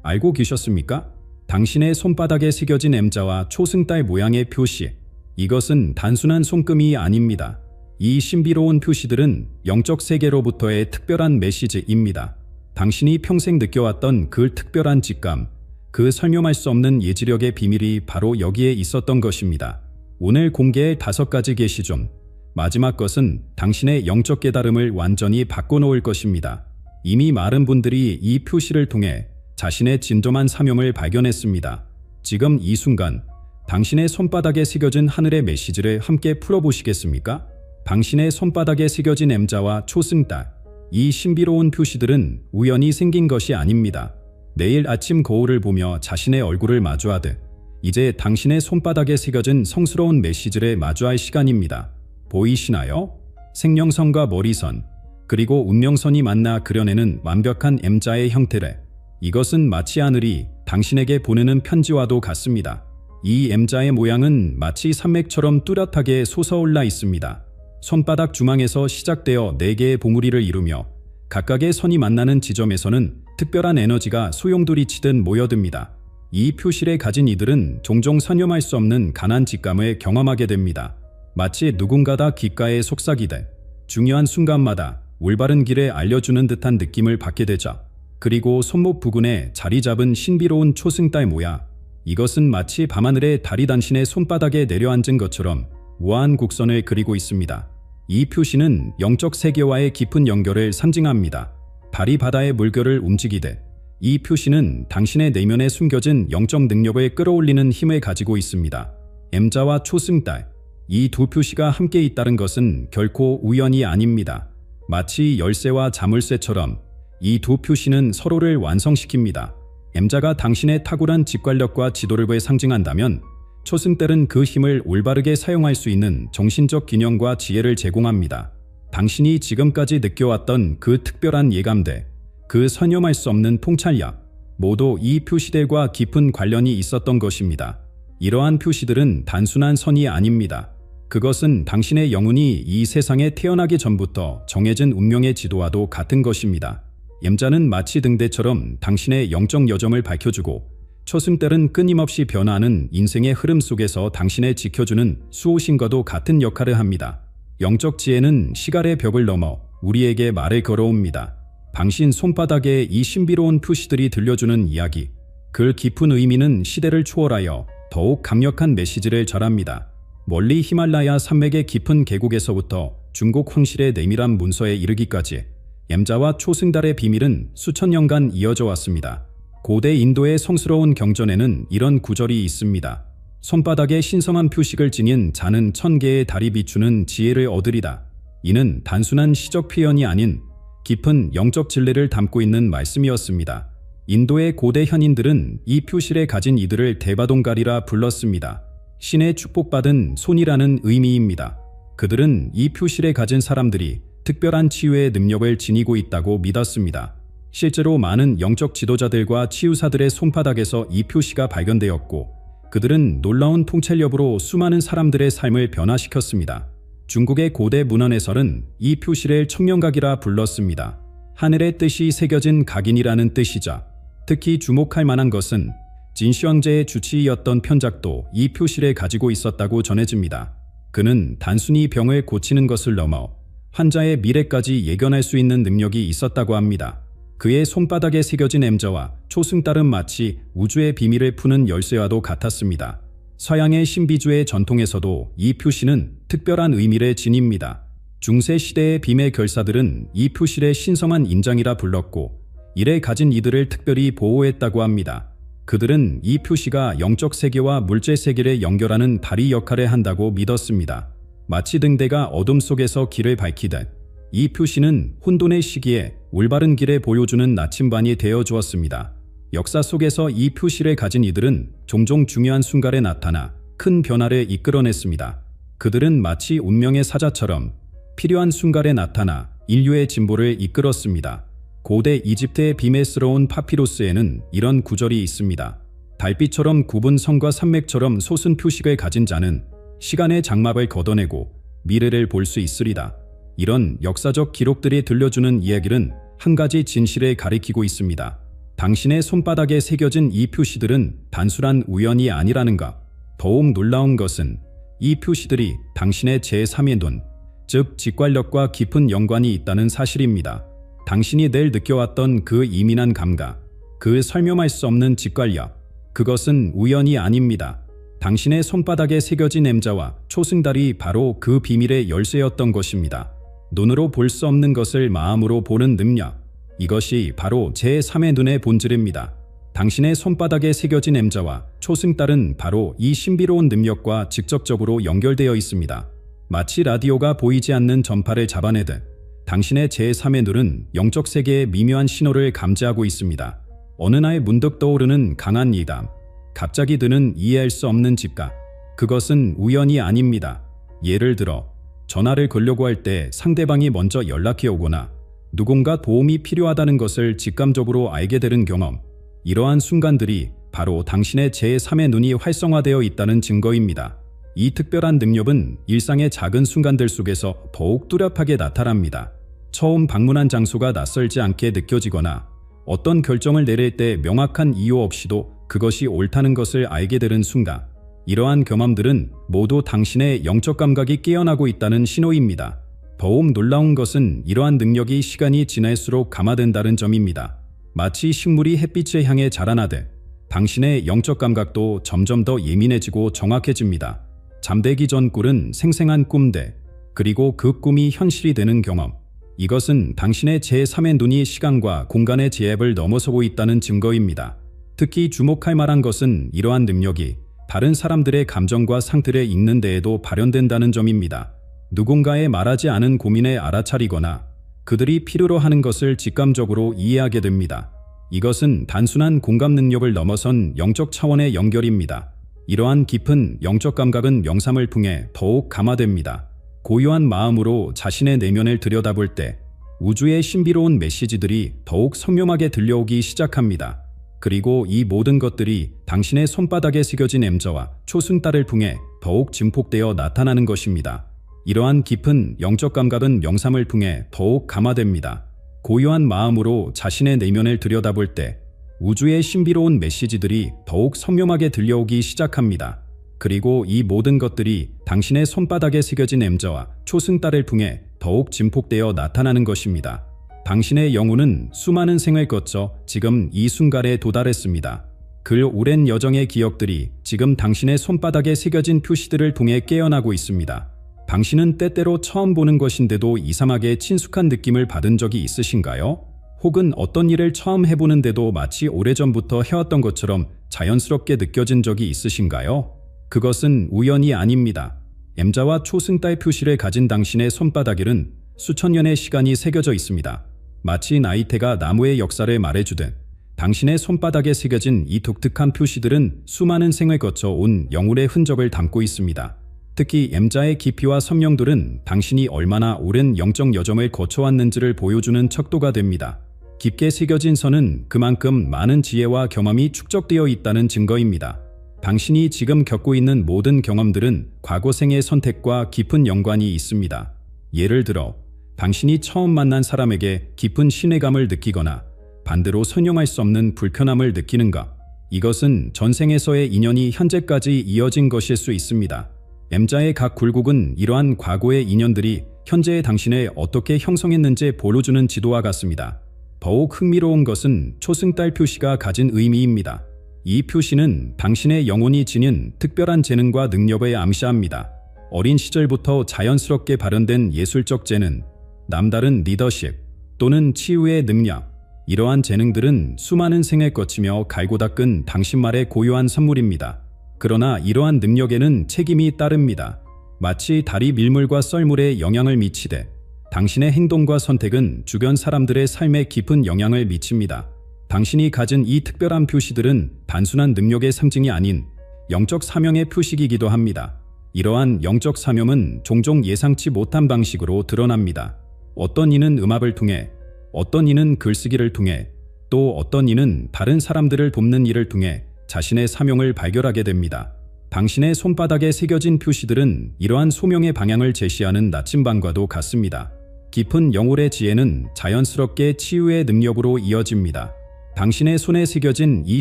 알고 계셨습니까? 당신의 손바닥에 새겨진 M자와 초승달 모양의 표시. 이것은 단순한 손금이 아닙니다. 이 신비로운 표시들은 영적 세계로부터의 특별한 메시지입니다. 당신이 평생 느껴왔던 그 특별한 직감, 그 설명할 수 없는 예지력의 비밀이 바로 여기에 있었던 것입니다. 오늘 공개할 5가지 계시 중 마지막 것은 당신의 영적 깨달음을 완전히 바꿔놓을 것입니다. 이미 많은 분들이 이 표시를 통해 자신의 진정한 사명을 발견했습니다. 지금 이 순간 당신의 손바닥에 새겨진 하늘의 메시지를 함께 풀어보시겠습니까? 당신의 손바닥에 새겨진 M자와 초승달, 이 신비로운 표시들은 우연히 생긴 것이 아닙니다. 내일 아침 거울을 보며 자신의 얼굴을 마주하듯 이제 당신의 손바닥에 새겨진 성스러운 메시지를 마주할 시간입니다. 보이시나요? 생명선과 머리선, 그리고 운명선이 만나 그려내는 완벽한 M자의 형태를. 이것은 마치 하늘이 당신에게 보내는 편지와도 같습니다. 이 M자의 모양은 마치 산맥처럼 뚜렷하게 솟아올라 있습니다. 손바닥 중앙에서 시작되어 4개의 봉우리를 이루며 각각의 선이 만나는 지점에서는 특별한 에너지가 소용돌이치듯 모여듭니다. 이 표시를 가진 이들은 종종 선념할 수 없는 강한 직감을 경험하게 됩니다. 마치 누군가가 귓가에 속삭이듯 중요한 순간마다 올바른 길을 알려주는 듯한 느낌을 받게 되죠. 그리고 손목 부근에 자리 잡은 신비로운 초승달 모양. 이것은 마치 밤하늘에 달이 당신의 손바닥에 내려앉은 것처럼 우아한 곡선을 그리고 있습니다. 이 표시는 영적 세계와의 깊은 연결을 상징합니다. 달이 바다의 물결을 움직이듯 이 표시는 당신의 내면에 숨겨진 영적 능력을 끌어올리는 힘을 가지고 있습니다. M자와 초승달, 이 두 표시가 함께 있다는 것은 결코 우연이 아닙니다. 마치 열쇠와 자물쇠처럼 이 두 표시는 서로를 완성시킵니다. M자가 당신의 탁월한 직관력과 지도력을 상징한다면 초승달은 그 힘을 올바르게 사용할 수 있는 정신적 균형과 지혜를 제공합니다. 당신이 지금까지 느껴왔던 그 특별한 예감들, 그 선념할 수 없는 통찰력, 모두 이 표시들과 깊은 관련이 있었던 것입니다. 이러한 표시들은 단순한 선이 아닙니다. 그것은 당신의 영혼이 이 세상에 태어나기 전부터 정해진 운명의 지도와도 같은 것입니다. M자는 마치 등대처럼 당신의 영적 여정을 밝혀주고 초승달은 끊임없이 변화하는 인생의 흐름 속에서 당신을 지켜주는 수호신과도 같은 역할을 합니다. 영적 지혜는 시간의 벽을 넘어 우리에게 말을 걸어옵니다. 당신 손바닥에 이 신비로운 표시들이 들려주는 이야기, 그 깊은 의미는 시대를 초월하여 더욱 강력한 메시지를 전합니다. 멀리 히말라야 산맥의 깊은 계곡에서부터 중국 황실의 내밀한 문서에 이르기까지 M자와 초승달의 비밀은 수천 년간 이어져 왔습니다. 고대 인도의 성스러운 경전에는 이런 구절이 있습니다. 손바닥에 신성한 표식을 지닌 자는 1000개의 달이 비추는 지혜를 얻으리다. 이는 단순한 시적 표현이 아닌 깊은 영적 진리를 담고 있는 말씀이었습니다. 인도의 고대 현인들은 이 표시를 가진 이들을 대바동갈이라 불렀습니다. 신의 축복받은 손이라는 의미입니다. 그들은 이 표시를 가진 사람들이 특별한 치유의 능력을 지니고 있다고 믿었습니다. 실제로 많은 영적 지도자들과 치유사들의 손바닥에서 이 표시가 발견되었고 그들은 놀라운 통찰력으로 수많은 사람들의 삶을 변화시켰습니다. 중국의 고대 문헌에서는 이 표시를 청명각이라 불렀습니다. 하늘의 뜻이 새겨진 각인이라는 뜻이자 특히 주목할 만한 것은 진시황제의 주치의였던 편작도 이 표시를 가지고 있었다고 전해집니다. 그는 단순히 병을 고치는 것을 넘어 환자의 미래까지 예견할 수 있는 능력이 있었다고 합니다. 그의 손바닥에 새겨진 M자와 초승달은 마치 우주의 비밀을 푸는 열쇠와도 같았습니다. 서양의 신비주의 전통에서도 이 표시는 특별한 의미를 지닙니다. 중세 시대의 빔의 결사들은 이 표시를 신성한 인장이라 불렀고 이를 가진 이들을 특별히 보호했다고 합니다. 그들은 이 표시가 영적 세계와 물질 세계를 연결하는 다리 역할을 한다고 믿었습니다. 마치 등대가 어둠 속에서 길을 밝히듯 이 표시는 혼돈의 시기에 올바른 길을 보여주는 나침반이 되어 주었습니다. 역사 속에서 이 표시를 가진 이들은 종종 중요한 순간에 나타나 큰 변화를 이끌어냈습니다. 그들은 마치 운명의 사자처럼 필요한 순간에 나타나 인류의 진보를 이끌었습니다. 고대 이집트의 비밀스러운 파피루스에는 이런 구절이 있습니다. 달빛처럼 굽은 성과 산맥처럼 솟은 표식을 가진 자는 시간의 장막을 걷어내고 미래를 볼 수 있으리다. 이런 역사적 기록들이 들려주는 이야기는 한 가지 진실을 가리키고 있습니다. 당신의 손바닥에 새겨진 이 표시들은 단순한 우연이 아니라는 것. 더욱 놀라운 것은 이 표시들이 당신의 제3의 눈, 즉 직관력과 깊은 연관이 있다는 사실입니다. 당신이 늘 느껴왔던 그 예민한 감각, 그 설명할 수 없는 직관력, 그것은 우연이 아닙니다. 당신의 손바닥에 새겨진 M자와 초승달이 바로 그 비밀의 열쇠였던 것입니다. 눈으로 볼 수 없는 것을 마음으로 보는 능력, 이것이 바로 제3의 눈의 본질입니다. 당신의 손바닥에 새겨진 M자와 초승달은 바로 이 신비로운 능력과 직접적으로 연결되어 있습니다. 마치 라디오가 보이지 않는 전파를 잡아내듯 당신의 제3의 눈은 영적 세계의 미묘한 신호를 감지하고 있습니다. 어느 날 문득 떠오르는 강한 이감, 갑자기 드는 이해할 수 없는 직감, 그것은 우연이 아닙니다. 예를 들어 전화를 걸려고 할 때 상대방이 먼저 연락해 오거나 누군가 도움이 필요하다는 것을 직감적으로 알게 되는 경험, 이러한 순간들이 바로 당신의 제3의 눈이 활성화되어 있다는 증거입니다. 이 특별한 능력은 일상의 작은 순간들 속에서 더욱 뚜렷하게 나타납니다. 처음 방문한 장소가 낯설지 않게 느껴지거나 어떤 결정을 내릴 때 명확한 이유 없이도 그것이 옳다는 것을 알게 되는 순간, 이러한 경험들은 모두 당신의 영적 감각이 깨어나고 있다는 신호입니다. 더욱 놀라운 것은 이러한 능력이 시간이 지날수록 감화된다는 점입니다. 마치 식물이 햇빛을 향해 자라나듯 당신의 영적 감각도 점점 더 예민해지고 정확해집니다. 잠들기 전 꿀은 생생한 꿈들, 그리고 그 꿈이 현실이 되는 경험, 이것은 당신의 제3의 눈이 시간과 공간의 제약을 넘어서고 있다는 증거입니다. 특히 주목할 만한 것은 이러한 능력이 다른 사람들의 감정과 상태를 읽는 데에도 발현된다는 점입니다. 누군가의 말하지 않은 고민에 알아차리거나 그들이 필요로 하는 것을 직감적으로 이해하게 됩니다. 이것은 단순한 공감 능력을 넘어선 영적 차원의 연결입니다. 이러한 깊은 영적 감각은 명상을 통해 더욱 감화됩니다. 고요한 마음으로 자신의 내면을 들여다볼 때 우주의 신비로운 메시지들이 더욱 선명하게 들려오기 시작합니다. 그리고 이 모든 것들이 당신의 손바닥에 새겨진 M자와 초승달을 통해 더욱 증폭되어 나타나는 것입니다. 이러한 깊은 영적 감각은 명상을 통해 더욱 감화됩니다. 고요한 마음으로 자신의 내면을 들여다볼 때 우주의 신비로운 메시지들이 더욱 선명하게 들려오기 시작합니다. 그리고 이 모든 것들이 당신의 손바닥에 새겨진 M자와 초승달을 통해 더욱 증폭되어 나타나는 것입니다. 당신의 영혼은 수많은 생을 거쳐 지금 이 순간에 도달했습니다. 그 오랜 여정의 기억들이 지금 당신의 손바닥에 새겨진 표시들을 통해 깨어나고 있습니다. 당신은 때때로 처음 보는 것인데도 이상하게 친숙한 느낌을 받은 적이 있으신가요? 혹은 어떤 일을 처음 해보는데도 마치 오래전부터 해왔던 것처럼 자연스럽게 느껴진 적이 있으신가요? 그것은 우연이 아닙니다. M자와 초승달 표시를 가진 당신의 손바닥에는 수천 년의 시간이 새겨져 있습니다. 마치 나이테가 나무의 역사를 말해주듯 당신의 손바닥에 새겨진 이 독특한 표시들은 수많은 생을 거쳐 온 영혼의 흔적을 담고 있습니다. 특히 M자의 깊이와 선명도는 당신이 얼마나 오랜 영적 여정을 거쳐왔는지를 보여주는 척도가 됩니다. 깊게 새겨진 선은 그만큼 많은 지혜와 경험이 축적되어 있다는 증거입니다. 당신이 지금 겪고 있는 모든 경험들은 과거 생의 선택과 깊은 연관이 있습니다. 예를 들어, 당신이 처음 만난 사람에게 깊은 신뢰감을 느끼거나 반대로 설명할 수 없는 불편함을 느끼는가? 이것은 전생에서의 인연이 현재까지 이어진 것일 수 있습니다. M자의 각 굴곡은 이러한 과거의 인연들이 현재의 당신을 어떻게 형성했는지 보여주는 지도와 같습니다. 더욱 흥미로운 것은 초승달 표시가 가진 의미입니다. 이 표시는 당신의 영혼이 지닌 특별한 재능과 능력을 암시합니다. 어린 시절부터 자연스럽게 발현된 예술적 재능, 남다른 리더십 또는 치유의 능력, 이러한 재능들은 수많은 생을 거치며 갈고 닦은 당신만의 고유한 선물입니다. 그러나 이러한 능력에는 책임이 따릅니다. 마치 달이 밀물과 썰물에 영향을 미치되 당신의 행동과 선택은 주변 사람들의 삶에 깊은 영향을 미칩니다. 당신이 가진 이 특별한 표시들은 단순한 능력의 상징이 아닌 영적 사명의 표식이기도 합니다. 이러한 영적 사명은 종종 예상치 못한 방식으로 드러납니다. 어떤 이는 음악을 통해, 어떤 이는 글쓰기를 통해, 또 어떤 이는 다른 사람들을 돕는 일을 통해 자신의 사명을 발견하게 됩니다. 당신의 손바닥에 새겨진 표시들은 이러한 소명의 방향을 제시하는 나침반과도 같습니다. 깊은 영혼의 지혜는 자연스럽게 치유의 능력으로 이어집니다. 당신의 손에 새겨진 이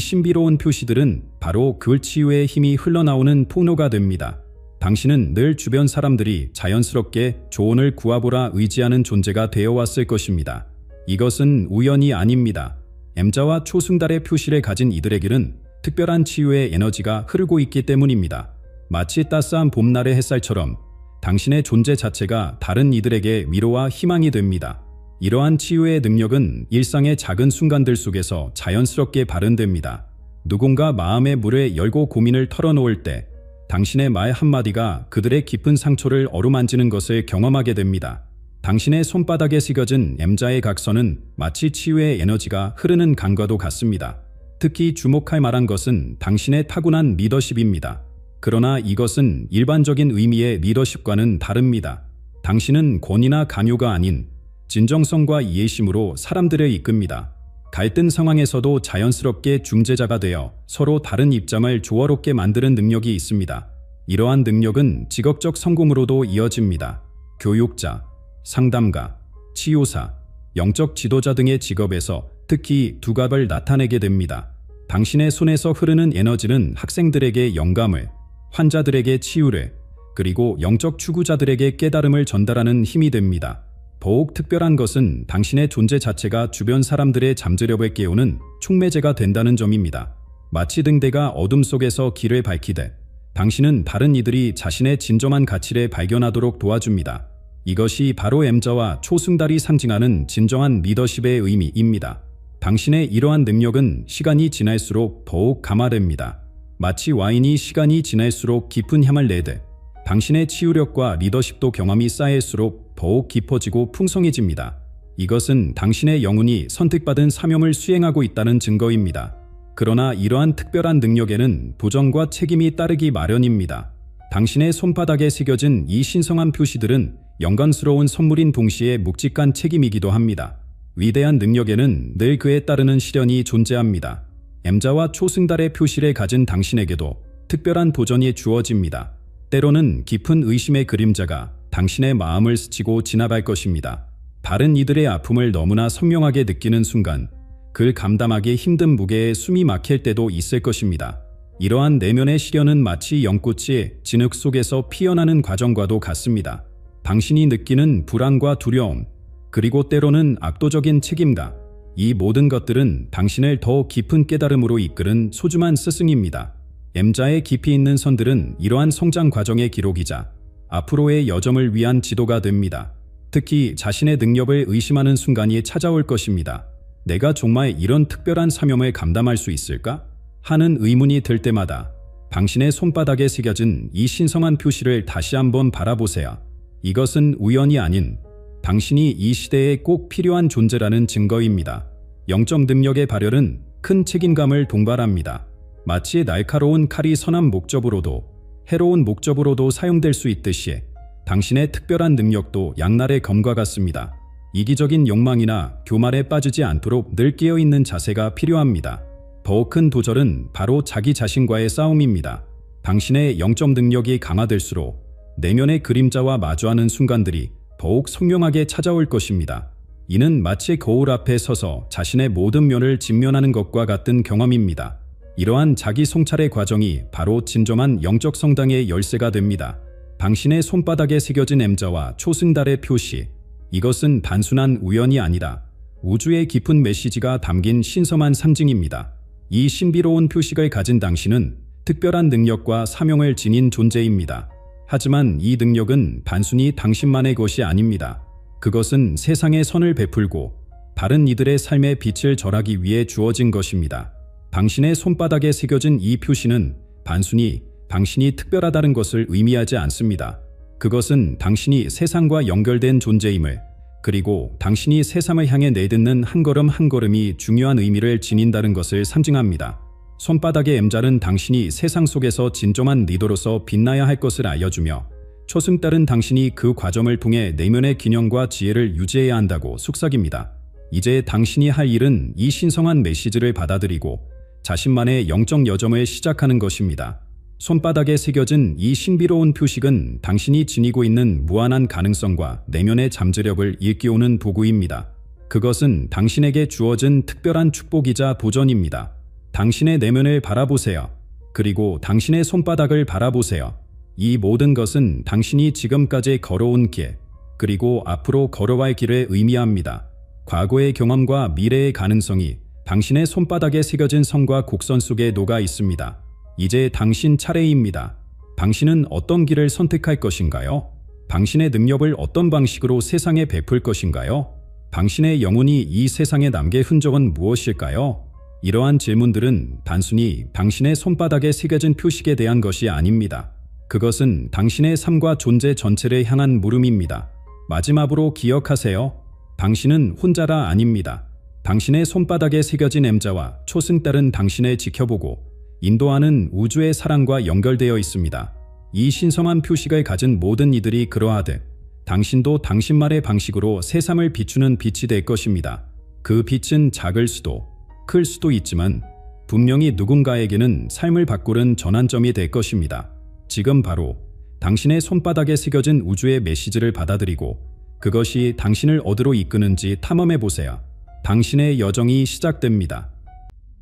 신비로운 표시들은 바로 그 치유의 힘이 흘러나오는 통로가 됩니다. 당신은 늘 주변 사람들이 자연스럽게 조언을 구하보라 의지하는 존재가 되어왔을 것입니다. 이것은 우연이 아닙니다. M자와 초승달의 표시를 가진 이들에게는 특별한 치유의 에너지가 흐르고 있기 때문입니다. 마치 따스한 봄날의 햇살처럼 당신의 존재 자체가 다른 이들에게 위로와 희망이 됩니다. 이러한 치유의 능력은 일상의 작은 순간들 속에서 자연스럽게 발현됩니다. 누군가 마음의 문을 열고 고민을 털어놓을 때 당신의 말 한마디가 그들의 깊은 상처를 어루만지는 것을 경험하게 됩니다. 당신의 손바닥에 새겨진 M자의 각선은 마치 치유의 에너지가 흐르는 강과도 같습니다. 특히 주목할 만한 것은 당신의 타고난 리더십입니다. 그러나 이것은 일반적인 의미의 리더십과는 다릅니다. 당신은 권위나 강요가 아닌 진정성과 이해심으로 사람들을 이끕니다. 갈등 상황에서도 자연스럽게 중재자가 되어 서로 다른 입장을 조화롭게 만드는 능력이 있습니다. 이러한 능력은 직업적 성공으로도 이어집니다. 교육자, 상담가, 치유사, 영적 지도자 등의 직업에서 특히 두각을 나타내게 됩니다. 당신의 손에서 흐르는 에너지는 학생들에게 영감을, 환자들에게 치유를, 그리고 영적 추구자들에게 깨달음을 전달하는 힘이 됩니다. 더욱 특별한 것은 당신의 존재 자체가 주변 사람들의 잠재력을 깨우는 촉매제가 된다는 점입니다. 마치 등대가 어둠 속에서 길을 밝히되 당신은 다른 이들이 자신의 진정한 가치를 발견하도록 도와줍니다. 이것이 바로 M자와 초승달이 상징하는 진정한 리더십의 의미입니다. 당신의 이러한 능력은 시간이 지날수록 더욱 감화됩니다. 마치 와인이 시간이 지날수록 깊은 향을 내듯 당신의 치유력과 리더십도 경험이 쌓일수록 더욱 깊어지고 풍성해집니다. 이것은 당신의 영혼이 선택받은 사명을 수행하고 있다는 증거입니다. 그러나 이러한 특별한 능력에는 도전과 책임이 따르기 마련입니다. 당신의 손바닥에 새겨진 이 신성한 표시들은 영광스러운 선물인 동시에 묵직한 책임이기도 합니다. 위대한 능력에는 늘 그에 따르는 시련이 존재합니다. M자와 초승달의 표시를 가진 당신에게도 특별한 도전이 주어집니다. 때로는 깊은 의심의 그림자가 당신의 마음을 스치고 지나갈 것입니다. 다른 이들의 아픔을 너무나 선명하게 느끼는 순간 그를 감당하기 힘든 무게에 숨이 막힐 때도 있을 것입니다. 이러한 내면의 시련은 마치 연꽃이 진흙 속에서 피어나는 과정과도 같습니다. 당신이 느끼는 불안과 두려움, 그리고 때로는 압도적인 책임감, 이 모든 것들은 당신을 더 깊은 깨달음으로 이끄는 소중한 스승입니다. M자의 깊이 있는 선들은 이러한 성장 과정의 기록이자 앞으로의 여정을 위한 지도가 됩니다. 특히 자신의 능력을 의심하는 순간이 찾아올 것입니다. 내가 정말 이런 특별한 사명을 감당할 수 있을까? 하는 의문이 들 때마다 당신의 손바닥에 새겨진 이 신성한 표시를 다시 한번 바라보세요. 이것은 우연이 아닌 당신이 이 시대에 꼭 필요한 존재라는 증거입니다. 영적 능력의 발현은 큰 책임감을 동반합니다. 마치 날카로운 칼이 선한 목적으로도 해로운 목적으로도 사용될 수 있듯이 당신의 특별한 능력도 양날의 검과 같습니다. 이기적인 욕망이나 교만에 빠지지 않도록 늘 깨어있는 자세가 필요합니다. 더 큰 도전은 바로 자기 자신과의 싸움입니다. 당신의 영적 능력이 강화될수록 내면의 그림자와 마주하는 순간들이 더욱 선명하게 찾아올 것입니다. 이는 마치 거울 앞에 서서 자신의 모든 면을 직면하는 것과 같은 경험입니다. 이러한 자기 성찰의 과정이 바로 진정한 영적 성장의 열쇠가 됩니다. 당신의 손바닥에 새겨진 M자와 초승달의 표시, 이것은 단순한 우연이 아니라 우주의 깊은 메시지가 담긴 신성한 상징입니다. 이 신비로운 표식을 가진 당신은 특별한 능력과 사명을 지닌 존재입니다. 하지만 이 능력은 단순히 당신만의 것이 아닙니다. 그것은 세상에 선을 베풀고 다른 이들의 삶의 빛을 절하기 위해 주어진 것입니다. 당신의 손바닥에 새겨진 이 표시는 단순히 당신이 특별하다는 것을 의미하지 않습니다. 그것은 당신이 세상과 연결된 존재임을, 그리고 당신이 세상을 향해 내딛는 한 걸음 한 걸음이 중요한 의미를 지닌다는 것을 상징합니다. 손바닥의 M자는 당신이 세상 속에서 진정한 리더로서 빛나야 할 것을 알려주며, 초승달은 당신이 그 과정을 통해 내면의 균형과 지혜를 유지해야 한다고 속삭입니다. 이제 당신이 할 일은 이 신성한 메시지를 받아들이고 자신만의 영적 여정을 시작하는 것입니다. 손바닥에 새겨진 이 신비로운 표식은 당신이 지니고 있는 무한한 가능성과 내면의 잠재력을 일깨우는 도구입니다. 그것은 당신에게 주어진 특별한 축복이자 보전입니다. 당신의 내면을 바라보세요. 그리고 당신의 손바닥을 바라보세요. 이 모든 것은 당신이 지금까지 걸어온 길, 그리고 앞으로 걸어갈 길을 의미합니다. 과거의 경험과 미래의 가능성이 당신의 손바닥에 새겨진 선과 곡선 속에 녹아 있습니다. 이제 당신 차례입니다. 당신은 어떤 길을 선택할 것인가요? 당신의 능력을 어떤 방식으로 세상에 베풀 것인가요? 당신의 영혼이 이 세상에 남길 흔적은 무엇일까요? 이러한 질문들은 단순히 당신의 손바닥에 새겨진 표식에 대한 것이 아닙니다. 그것은 당신의 삶과 존재 전체를 향한 물음입니다. 마지막으로 기억하세요. 당신은 혼자라 아닙니다. 당신의 손바닥에 새겨진 M자와 초승달은 당신을 지켜보고 인도하는 우주의 사랑과 연결되어 있습니다. 이 신성한 표식을 가진 모든 이들이 그러하듯 당신도 당신만의 방식으로 세상을 비추는 빛이 될 것입니다. 그 빛은 작을 수도 클 수도 있지만 분명히 누군가에게는 삶을 바꾸는 전환점이 될 것입니다. 지금 바로 당신의 손바닥에 새겨진 우주의 메시지를 받아들이고 그것이 당신을 어디로 이끄는지 탐험해 보세요. 당신의 여정이 시작됩니다.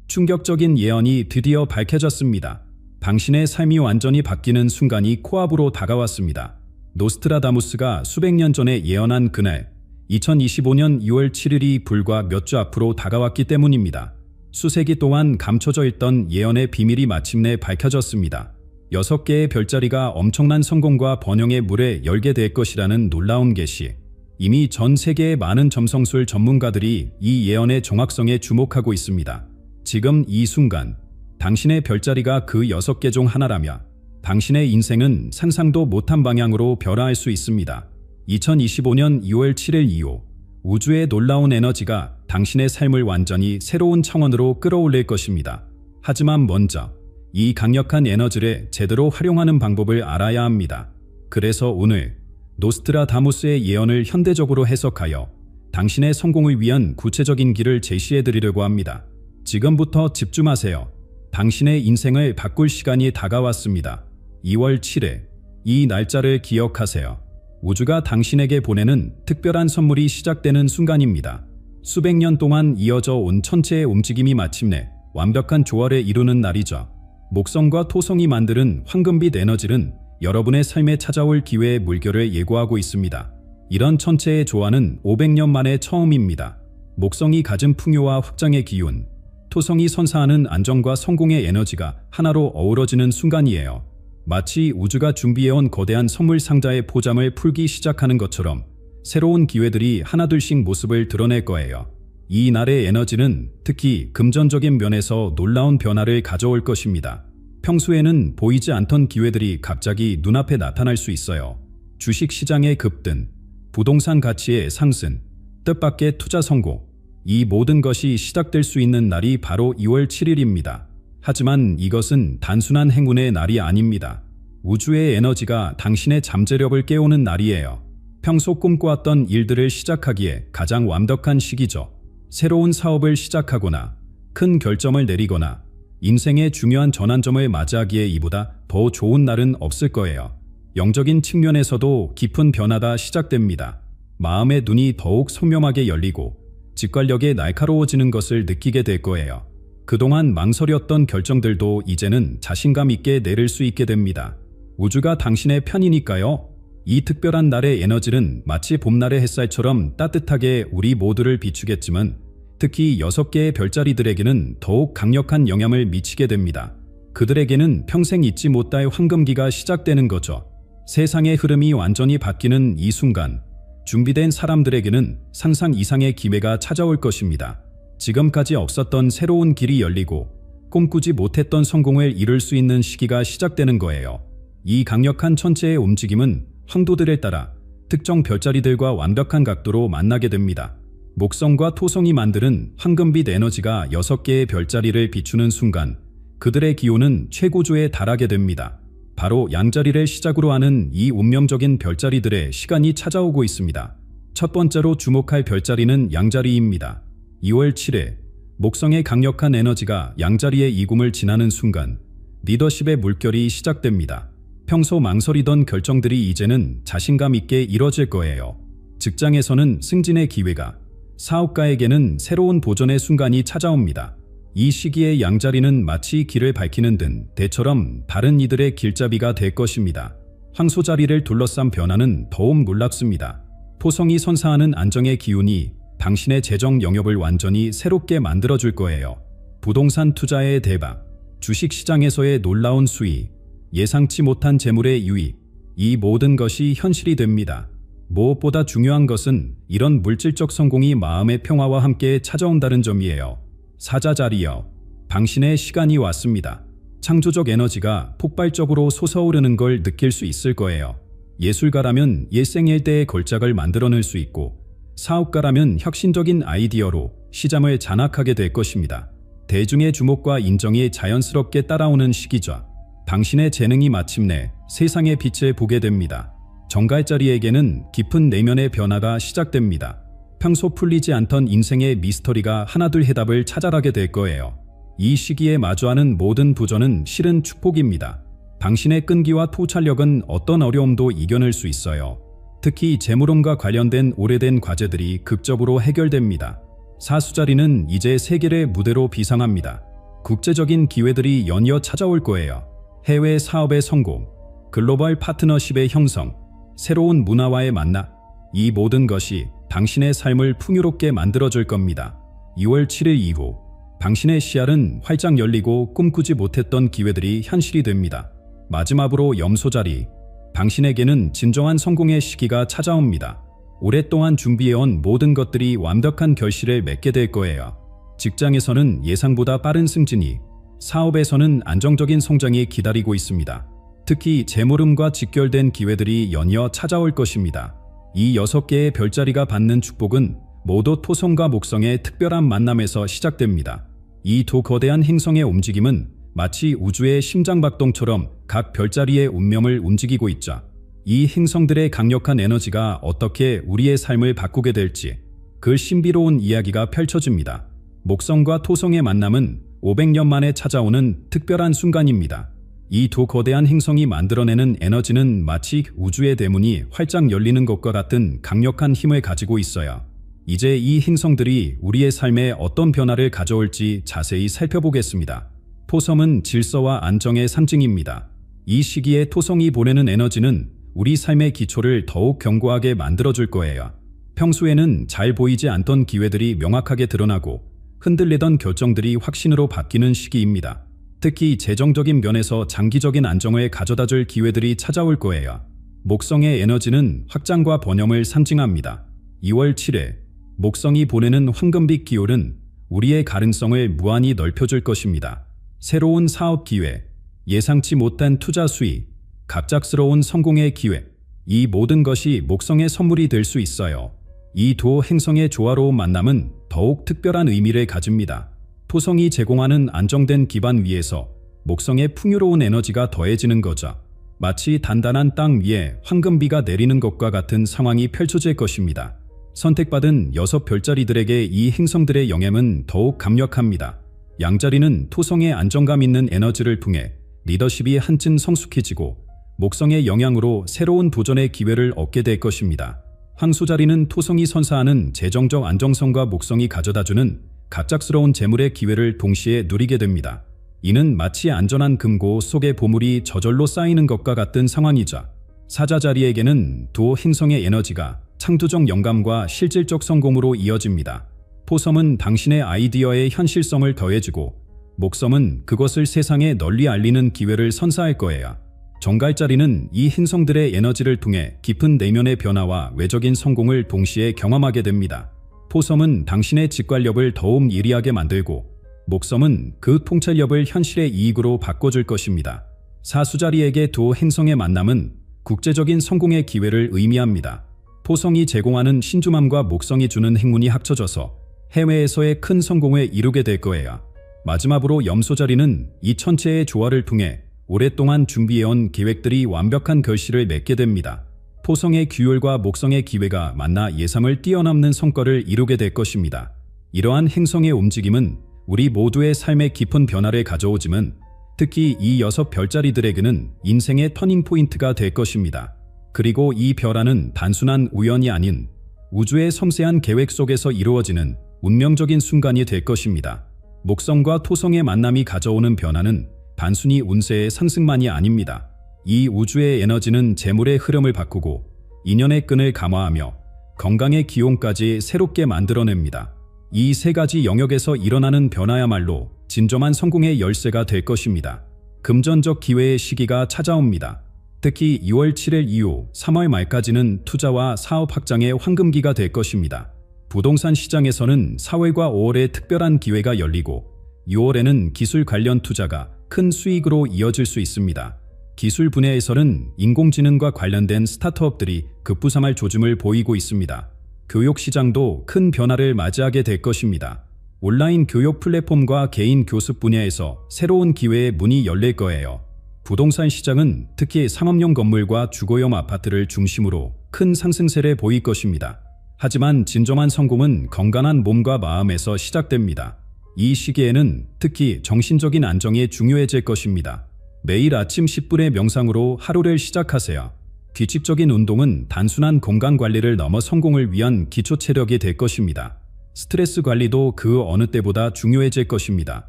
충격적인 예언이 드디어 밝혀졌습니다. 당신의 삶이 완전히 바뀌는 순간이 코앞으로 다가왔습니다. 노스트라다무스가 수백 년 전에 예언한 그날, 2025년 2월 7일이 불과 몇 주 앞으로 다가왔기 때문입니다. 수세기 동안 감춰져 있던 예언의 비밀이 마침내 밝혀졌습니다. 6개의 별자리가 엄청난 성공과 번영의 물에 열게 될 것이라는 놀라운 계시. 이미 전 세계의 많은 점성술 전문가들이 이 예언의 정확성에 주목하고 있습니다. 지금 이 순간, 당신의 별자리가 그 6개 중 하나라며 당신의 인생은 상상도 못한 방향으로 변화할 수 있습니다. 2025년 2월 7일 이후 우주의 놀라운 에너지가 당신의 삶을 완전히 새로운 차원으로 끌어올릴 것입니다. 하지만 먼저 이 강력한 에너지를 제대로 활용하는 방법을 알아야 합니다. 그래서 오늘 노스트라다무스의 예언을 현대적으로 해석하여 당신의 성공을 위한 구체적인 길을 제시해 드리려고 합니다. 지금부터 집중하세요. 당신의 인생을 바꿀 시간이 다가왔습니다. 2월 7일, 이 날짜를 기억하세요. 우주가 당신에게 보내는 특별한 선물이 시작되는 순간입니다. 수백 년 동안 이어져 온 천체의 움직임이 마침내 완벽한 조화를 이루는 날이죠. 목성과 토성이 만드는 황금빛 에너지는 여러분의 삶에 찾아올 기회의 물결을 예고하고 있습니다. 이런 천체의 조화는 500년 만에 처음입니다. 목성이 가진 풍요와 확장의 기운, 토성이 선사하는 안정과 성공의 에너지가 하나로 어우러지는 순간이에요. 마치 우주가 준비해온 거대한 선물 상자의 포장을 풀기 시작하는 것처럼 새로운 기회들이 하나둘씩 모습을 드러낼 거예요. 이 날의 에너지는 특히 금전적인 면에서 놀라운 변화를 가져올 것입니다. 평소에는 보이지 않던 기회들이 갑자기 눈앞에 나타날 수 있어요. 주식 시장의 급등, 부동산 가치의 상승, 뜻밖의 투자 성공, 이 모든 것이 시작될 수 있는 날이 바로 2월 7일입니다. 하지만 이것은 단순한 행운의 날이 아닙니다. 우주의 에너지가 당신의 잠재력을 깨우는 날이에요. 평소 꿈꿔왔던 일들을 시작하기에 가장 완벽한 시기죠. 새로운 사업을 시작하거나 큰 결정을 내리거나 인생의 중요한 전환점을 맞이하기에 이보다 더 좋은 날은 없을 거예요. 영적인 측면에서도 깊은 변화가 시작됩니다. 마음의 눈이 더욱 선명하게 열리고 직관력이 날카로워지는 것을 느끼게 될 거예요. 그동안 망설였던 결정들도 이제는 자신감 있게 내릴 수 있게 됩니다. 우주가 당신의 편이니까요. 이 특별한 날의 에너지는 마치 봄날의 햇살처럼 따뜻하게 우리 모두를 비추겠지만 특히 6개의 별자리들에게는 더욱 강력한 영향을 미치게 됩니다. 그들에게는 평생 잊지 못할 황금기가 시작되는 거죠. 세상의 흐름이 완전히 바뀌는 이 순간, 준비된 사람들에게는 상상 이상의 기회가 찾아올 것입니다. 지금까지 없었던 새로운 길이 열리고 꿈꾸지 못했던 성공을 이룰 수 있는 시기가 시작되는 거예요. 이 강력한 천체의 움직임은 황도들에 따라 특정 별자리들과 완벽한 각도로 만나게 됩니다. 목성과 토성이 만드는 황금빛 에너지가 6개의 별자리를 비추는 순간 그들의 기호는 최고조에 달하게 됩니다. 바로 양자리를 시작으로 하는 이 운명적인 별자리들의 시간이 찾아오고 있습니다. 첫 번째로 주목할 별자리는 양자리입니다. 2월 7일, 목성의 강력한 에너지가 양자리의 이굼을 지나는 순간 리더십의 물결이 시작됩니다. 평소 망설이던 결정들이 이제는 자신감 있게 이뤄질 거예요. 직장에서는 승진의 기회가, 사업가에게는 새로운 도전의 순간이 찾아옵니다. 이 시기에 양자리는 마치 길을 밝히는 대처럼 다른 이들의 길잡이가 될 것입니다. 황소자리를 둘러싼 변화는 더욱 놀랍습니다. 토성이 선사하는 안정의 기운이 당신의 재정 영역을 완전히 새롭게 만들어줄 거예요. 부동산 투자의 대박, 주식시장에서의 놀라운 수익, 예상치 못한 재물의 유입, 이 모든 것이 현실이 됩니다. 무엇보다 중요한 것은 이런 물질적 성공이 마음의 평화와 함께 찾아온다는 점이에요. 사자자리여, 당신의 시간이 왔습니다. 창조적 에너지가 폭발적으로 솟아오르는 걸 느낄 수 있을 거예요. 예술가라면 일생일대의 걸작을 만들어낼 수 있고 사업가라면 혁신적인 아이디어로 시장을 장악하게 될 것입니다. 대중의 주목과 인정이 자연스럽게 따라오는 시기죠. 당신의 재능이 마침내 세상의 빛을 보게 됩니다. 정갈자리에게는 깊은 내면의 변화가 시작됩니다. 평소 풀리지 않던 인생의 미스터리가 하나둘 해답을 찾아가게 될 거예요. 이 시기에 마주하는 모든 부전은 실은 축복입니다. 당신의 끈기와 통찰력은 어떤 어려움도 이겨낼 수 있어요. 특히 재물운과 관련된 오래된 과제들이 극적으로 해결됩니다. 사수자리는 이제 세계의 무대로 비상합니다. 국제적인 기회들이 연이어 찾아올 거예요. 해외 사업의 성공, 글로벌 파트너십의 형성, 새로운 문화와의 만남, 이 모든 것이 당신의 삶을 풍요롭게 만들어줄 겁니다. 2월 7일 이후 당신의 시야는 활짝 열리고 꿈꾸지 못했던 기회들이 현실이 됩니다. 마지막으로 염소자리, 당신에게는 진정한 성공의 시기가 찾아옵니다. 오랫동안 준비해온 모든 것들이 완벽한 결실을 맺게 될 거예요. 직장에서는 예상보다 빠른 승진이, 사업에서는 안정적인 성장이 기다리고 있습니다. 특히 재물음과 직결된 기회들이 연이어 찾아올 것입니다. 이 6개의 별자리가 받는 축복은 모두 토성과 목성의 특별한 만남에서 시작됩니다. 이 두 거대한 행성의 움직임은 마치 우주의 심장박동처럼 각 별자리의 운명을 움직이고 있죠. 이 행성들의 강력한 에너지가 어떻게 우리의 삶을 바꾸게 될지 그 신비로운 이야기가 펼쳐집니다. 목성과 토성의 만남은 500년 만에 찾아오는 특별한 순간입니다. 이 두 거대한 행성이 만들어내는 에너지는 마치 우주의 대문이 활짝 열리는 것과 같은 강력한 힘을 가지고 있어요. 이제 이 행성들이 우리의 삶에 어떤 변화를 가져올지 자세히 살펴보겠습니다. 토성은 질서와 안정의 상징입니다. 이 시기에 토성이 보내는 에너지는 우리 삶의 기초를 더욱 견고하게 만들어줄 거예요. 평소에는 잘 보이지 않던 기회들이 명확하게 드러나고 흔들리던 결정들이 확신으로 바뀌는 시기입니다. 특히 재정적인 면에서 장기적인 안정을 가져다줄 기회들이 찾아올 거예요. 목성의 에너지는 확장과 번영을 상징합니다. 2월 7일, 목성이 보내는 황금빛 기울은 우리의 가능성을 무한히 넓혀줄 것입니다. 새로운 사업 기회, 예상치 못한 투자 수익, 갑작스러운 성공의 기회, 이 모든 것이 목성의 선물이 될 수 있어요. 이 두 행성의 조화로운 만남은 더욱 특별한 의미를 가집니다. 토성이 제공하는 안정된 기반 위에서 목성의 풍요로운 에너지가 더해지는 거죠. 마치 단단한 땅 위에 황금비가 내리는 것과 같은 상황이 펼쳐질 것입니다. 선택받은 6별자리들에게 이 행성들의 영향은 더욱 강력합니다. 양자리는 토성의 안정감 있는 에너지를 통해 리더십이 한층 성숙해지고 목성의 영향으로 새로운 도전의 기회를 얻게 될 것입니다. 황소자리는 토성이 선사하는 재정적 안정성과 목성이 가져다주는 갑작스러운 재물의 기회를 동시에 누리게 됩니다. 이는 마치 안전한 금고 속에 보물이 저절로 쌓이는 것과 같은 상황이죠. 사자자리에게는 두 행성의 에너지가 창조적 영감과 실질적 성공으로 이어집니다. 토성은 당신의 아이디어의 현실성을 더해주고 목성은 그것을 세상에 널리 알리는 기회를 선사할 거예요. 정갈자리는 이 행성들의 에너지를 통해 깊은 내면의 변화와 외적인 성공을 동시에 경험하게 됩니다. 토성은 당신의 직관력을 더욱 예리하게 만들고 목성은 그 통찰력을 현실의 이익으로 바꿔줄 것입니다. 사수자리에게 두 행성의 만남은 국제적인 성공의 기회를 의미합니다. 토성이 제공하는 신중함과 목성이 주는 행운이 합쳐져서 해외에서의 큰 성공을 이루게 될 거예요. 마지막으로 염소자리는 이 천체의 조화를 통해 오랫동안 준비해온 계획들이 완벽한 결실을 맺게 됩니다. 토성의 규율과 목성의 기회가 만나 예상을 뛰어넘는 성과를 이루게 될 것입니다. 이러한 행성의 움직임은 우리 모두의 삶에 깊은 변화를 가져오지만 특히 이 6별자리들에게는 인생의 터닝포인트가 될 것입니다. 그리고 이 변화는 단순한 우연이 아닌 우주의 섬세한 계획 속에서 이루어지는 운명적인 순간이 될 것입니다. 목성과 토성의 만남이 가져오는 변화는 단순히 운세의 상승만이 아닙니다. 이 우주의 에너지는 재물의 흐름을 바꾸고 인연의 끈을 감화하며 건강의 기운까지 새롭게 만들어냅니다. 이 세 가지 영역에서 일어나는 변화야말로 진정한 성공의 열쇠가 될 것입니다. 금전적 기회의 시기가 찾아옵니다. 특히 2월 7일 이후 3월 말까지는 투자와 사업 확장의 황금기가 될 것입니다. 부동산 시장에서는 4월과 5월에 특별한 기회가 열리고 6월에는 기술 관련 투자가 큰 수익으로 이어질 수 있습니다. 기술 분야에서는 인공지능과 관련된 스타트업들이 급부상할 조짐을 보이고 있습니다. 교육 시장도 큰 변화를 맞이하게 될 것입니다. 온라인 교육 플랫폼과 개인 교습 분야에서 새로운 기회의 문이 열릴 거예요. 부동산 시장은 특히 상업용 건물과 주거용 아파트를 중심으로 큰 상승세를 보일 것입니다. 하지만 진정한 성공은 건강한 몸과 마음에서 시작됩니다. 이 시기에는 특히 정신적인 안정이 중요해질 것입니다. 매일 아침 10분의 명상으로 하루를 시작하세요. 규칙적인 운동은 단순한 건강관리를 넘어 성공을 위한 기초 체력이 될 것입니다. 스트레스 관리도 그 어느 때보다 중요해질 것입니다.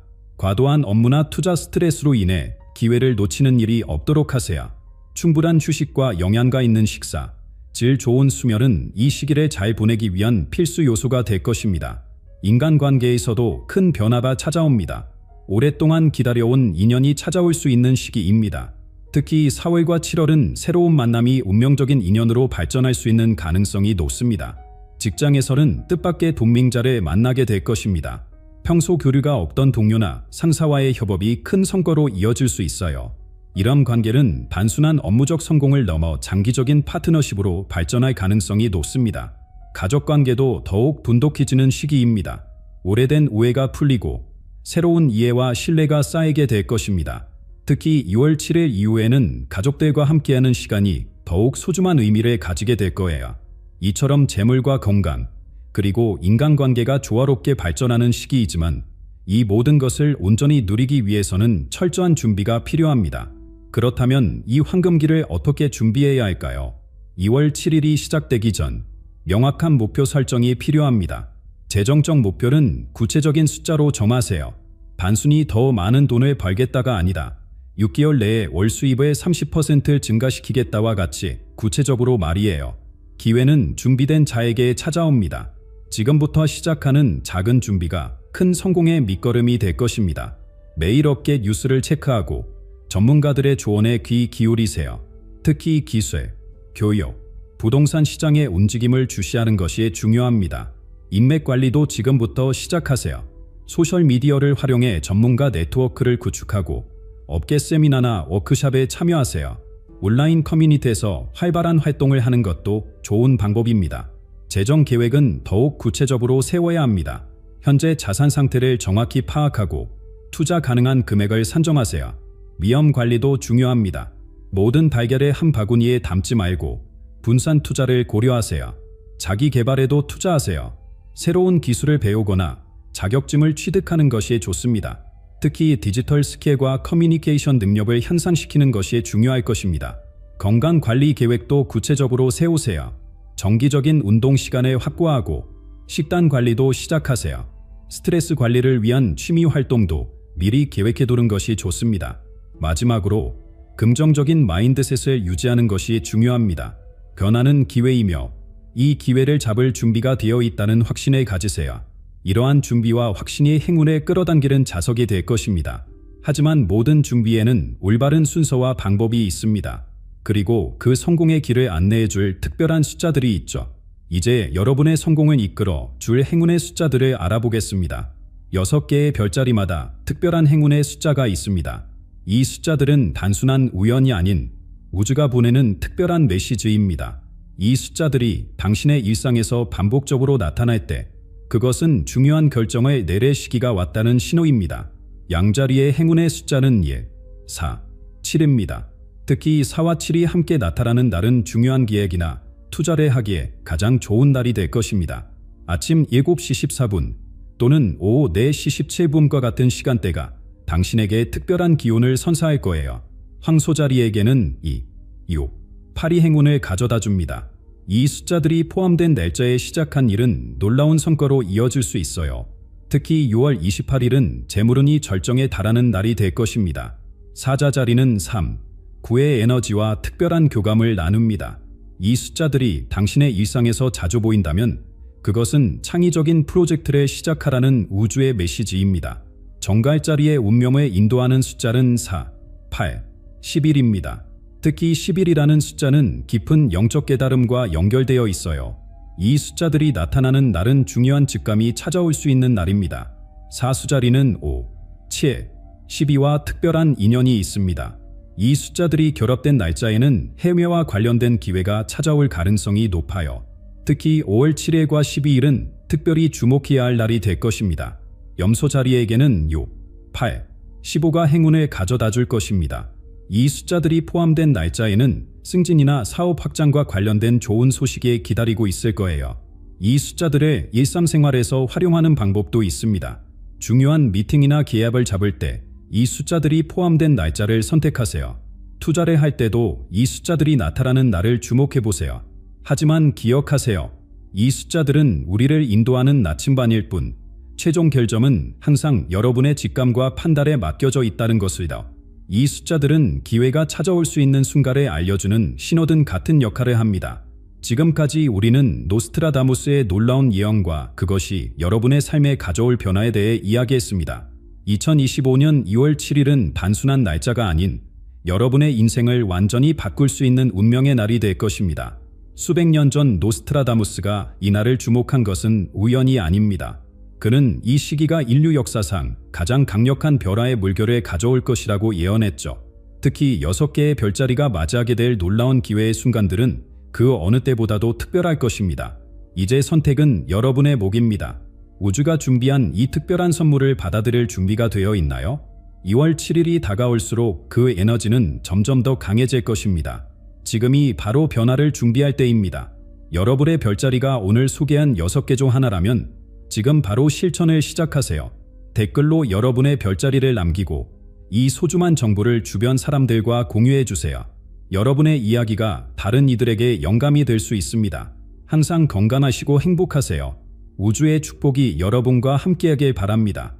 과도한 업무나 투자 스트레스로 인해 기회를 놓치는 일이 없도록 하세요. 충분한 휴식과 영양가 있는 식사, 질 좋은 수면은 이 시기를 잘 보내기 위한 필수 요소가 될 것입니다. 인간관계에서도 큰 변화가 찾아옵니다. 오랫동안 기다려온 인연이 찾아올 수 있는 시기입니다. 특히 4월과 7월은 새로운 만남이 운명적인 인연으로 발전할 수 있는 가능성이 높습니다. 직장에서는 뜻밖의 동맹자를 만나게 될 것입니다. 평소 교류가 없던 동료나 상사와의 협업이 큰 성과로 이어질 수 있어요. 이런 관계는 단순한 업무적 성공을 넘어 장기적인 파트너십으로 발전할 가능성이 높습니다. 가족관계도 더욱 돈독해지는 시기입니다. 오래된 오해가 풀리고 새로운 이해와 신뢰가 쌓이게 될 것입니다. 특히 2월 7일 이후에는 가족들과 함께하는 시간이 더욱 소중한 의미를 가지게 될 거예요. 이처럼 재물과 건강, 그리고 인간관계가 조화롭게 발전하는 시기이지만 이 모든 것을 온전히 누리기 위해서는 철저한 준비가 필요합니다. 그렇다면 이 황금기를 어떻게 준비해야 할까요? 2월 7일이 시작되기 전 명확한 목표 설정이 필요합니다. 재정적 목표는 구체적인 숫자로 정하세요. 단순히 더 많은 돈을 벌겠다가 아니다. 6개월 내에 월 수입의 30% 증가시키겠다와 같이 구체적으로 말이에요. 기회는 준비된 자에게 찾아옵니다. 지금부터 시작하는 작은 준비가 큰 성공의 밑거름이 될 것입니다. 매일 업계 뉴스를 체크하고 전문가들의 조언에 귀 기울이세요. 특히 기술, 교육, 부동산 시장의 움직임을 주시하는 것이 중요합니다. 인맥 관리도 지금부터 시작하세요. 소셜미디어를 활용해 전문가 네트워크를 구축하고 업계 세미나나 워크숍에 참여하세요. 온라인 커뮤니티에서 활발한 활동을 하는 것도 좋은 방법입니다. 재정 계획은 더욱 구체적으로 세워야 합니다. 현재 자산 상태를 정확히 파악하고 투자 가능한 금액을 산정하세요. 위험 관리도 중요합니다. 모든 달걀을 한 바구니에 담지 말고 분산 투자를 고려하세요. 자기 개발에도 투자하세요. 새로운 기술을 배우거나 자격증을 취득하는 것이 좋습니다. 특히 디지털 스킬과 커뮤니케이션 능력을 향상시키는 것이 중요할 것입니다. 건강 관리 계획도 구체적으로 세우세요. 정기적인 운동 시간을 확보하고 식단 관리도 시작하세요. 스트레스 관리를 위한 취미 활동도 미리 계획해두는 것이 좋습니다. 마지막으로 긍정적인 마인드셋을 유지하는 것이 중요합니다. 변화는 기회이며 이 기회를 잡을 준비가 되어 있다는 확신을 가지세요. 이러한 준비와 확신이 행운에 끌어당기는 자석이 될 것입니다. 하지만 모든 준비에는 올바른 순서와 방법이 있습니다. 그리고 그 성공의 길을 안내해줄 특별한 숫자들이 있죠. 이제 여러분의 성공을 이끌어 줄 행운의 숫자들을 알아보겠습니다. 6개의 별자리마다 특별한 행운의 숫자가 있습니다. 이 숫자들은 단순한 우연이 아닌 우주가 보내는 특별한 메시지입니다. 이 숫자들이 당신의 일상에서 반복적으로 나타날 때 그것은 중요한 결정을 내릴 시기가 왔다는 신호입니다. 양자리의 행운의 숫자는 1, 4, 7입니다. 특히 4와 7이 함께 나타나는 날은 중요한 기획이나 투자를 하기에 가장 좋은 날이 될 것입니다. 아침 7시 14분 또는 오후 4시 17분과 같은 시간대가 당신에게 특별한 기운을 선사할 거예요. 황소자리에게는 2, 6, 8이 행운을 가져다 줍니다. 이 숫자들이 포함된 날짜에 시작한 일은 놀라운 성과로 이어질 수 있어요. 특히 6월 28일은 재물운이 절정에 달하는 날이 될 것입니다. 사자자리는 3, 9의 에너지와 특별한 교감을 나눕니다. 이 숫자들이 당신의 일상에서 자주 보인다면 그것은 창의적인 프로젝트를 시작하라는 우주의 메시지입니다. 정갈자리의 운명을 인도하는 숫자는 4, 8, 11입니다. 특히 11이라는 숫자는 깊은 영적 깨달음과 연결되어 있어요. 이 숫자들이 나타나는 날은 중요한 직감이 찾아올 수 있는 날입니다. 사수자리는 5, 7, 12와 특별한 인연이 있습니다. 이 숫자들이 결합된 날짜에는 해외와 관련된 기회가 찾아올 가능성이 높아요. 특히 5월 7일과 12일은 특별히 주목해야 할 날이 될 것입니다. 염소자리에게는 6, 8, 15가 행운을 가져다 줄 것입니다. 이 숫자들이 포함된 날짜에는 승진이나 사업 확장과 관련된 좋은 소식이 기다리고 있을 거예요. 이 숫자들을 일상생활에서 활용하는 방법도 있습니다. 중요한 미팅이나 계약을 잡을 때 이 숫자들이 포함된 날짜를 선택하세요. 투자를 할 때도 이 숫자들이 나타나는 날을 주목해보세요. 하지만 기억하세요. 이 숫자들은 우리를 인도하는 나침반일 뿐, 최종 결정은 항상 여러분의 직감과 판단에 맡겨져 있다는 것이다. 이 숫자들은 기회가 찾아올 수 있는 순간을 알려주는 신호등 같은 역할을 합니다. 지금까지 우리는 노스트라다무스의 놀라운 예언과 그것이 여러분의 삶에 가져올 변화에 대해 이야기했습니다. 2025년 2월 7일은 단순한 날짜가 아닌 여러분의 인생을 완전히 바꿀 수 있는 운명의 날이 될 것입니다. 수백 년 전 노스트라다무스가 이 날을 주목한 것은 우연이 아닙니다. 그는 이 시기가 인류 역사상 가장 강력한 변화의 물결을 가져올 것이라고 예언했죠. 특히 6개의 별자리가 맞이하게 될 놀라운 기회의 순간들은 그 어느 때보다도 특별할 것입니다. 이제 선택은 여러분의 몫입니다. 우주가 준비한 이 특별한 선물을 받아들일 준비가 되어 있나요? 2월 7일이 다가올수록 그 에너지는 점점 더 강해질 것입니다. 지금이 바로 변화를 준비할 때입니다. 여러분의 별자리가 오늘 소개한 6개 중 하나라면 지금 바로 실천을 시작하세요. 댓글로 여러분의 별자리를 남기고 이 소중한 정보를 주변 사람들과 공유해 주세요. 여러분의 이야기가 다른 이들에게 영감이 될 수 있습니다. 항상 건강하시고 행복하세요. 우주의 축복이 여러분과 함께하길 바랍니다.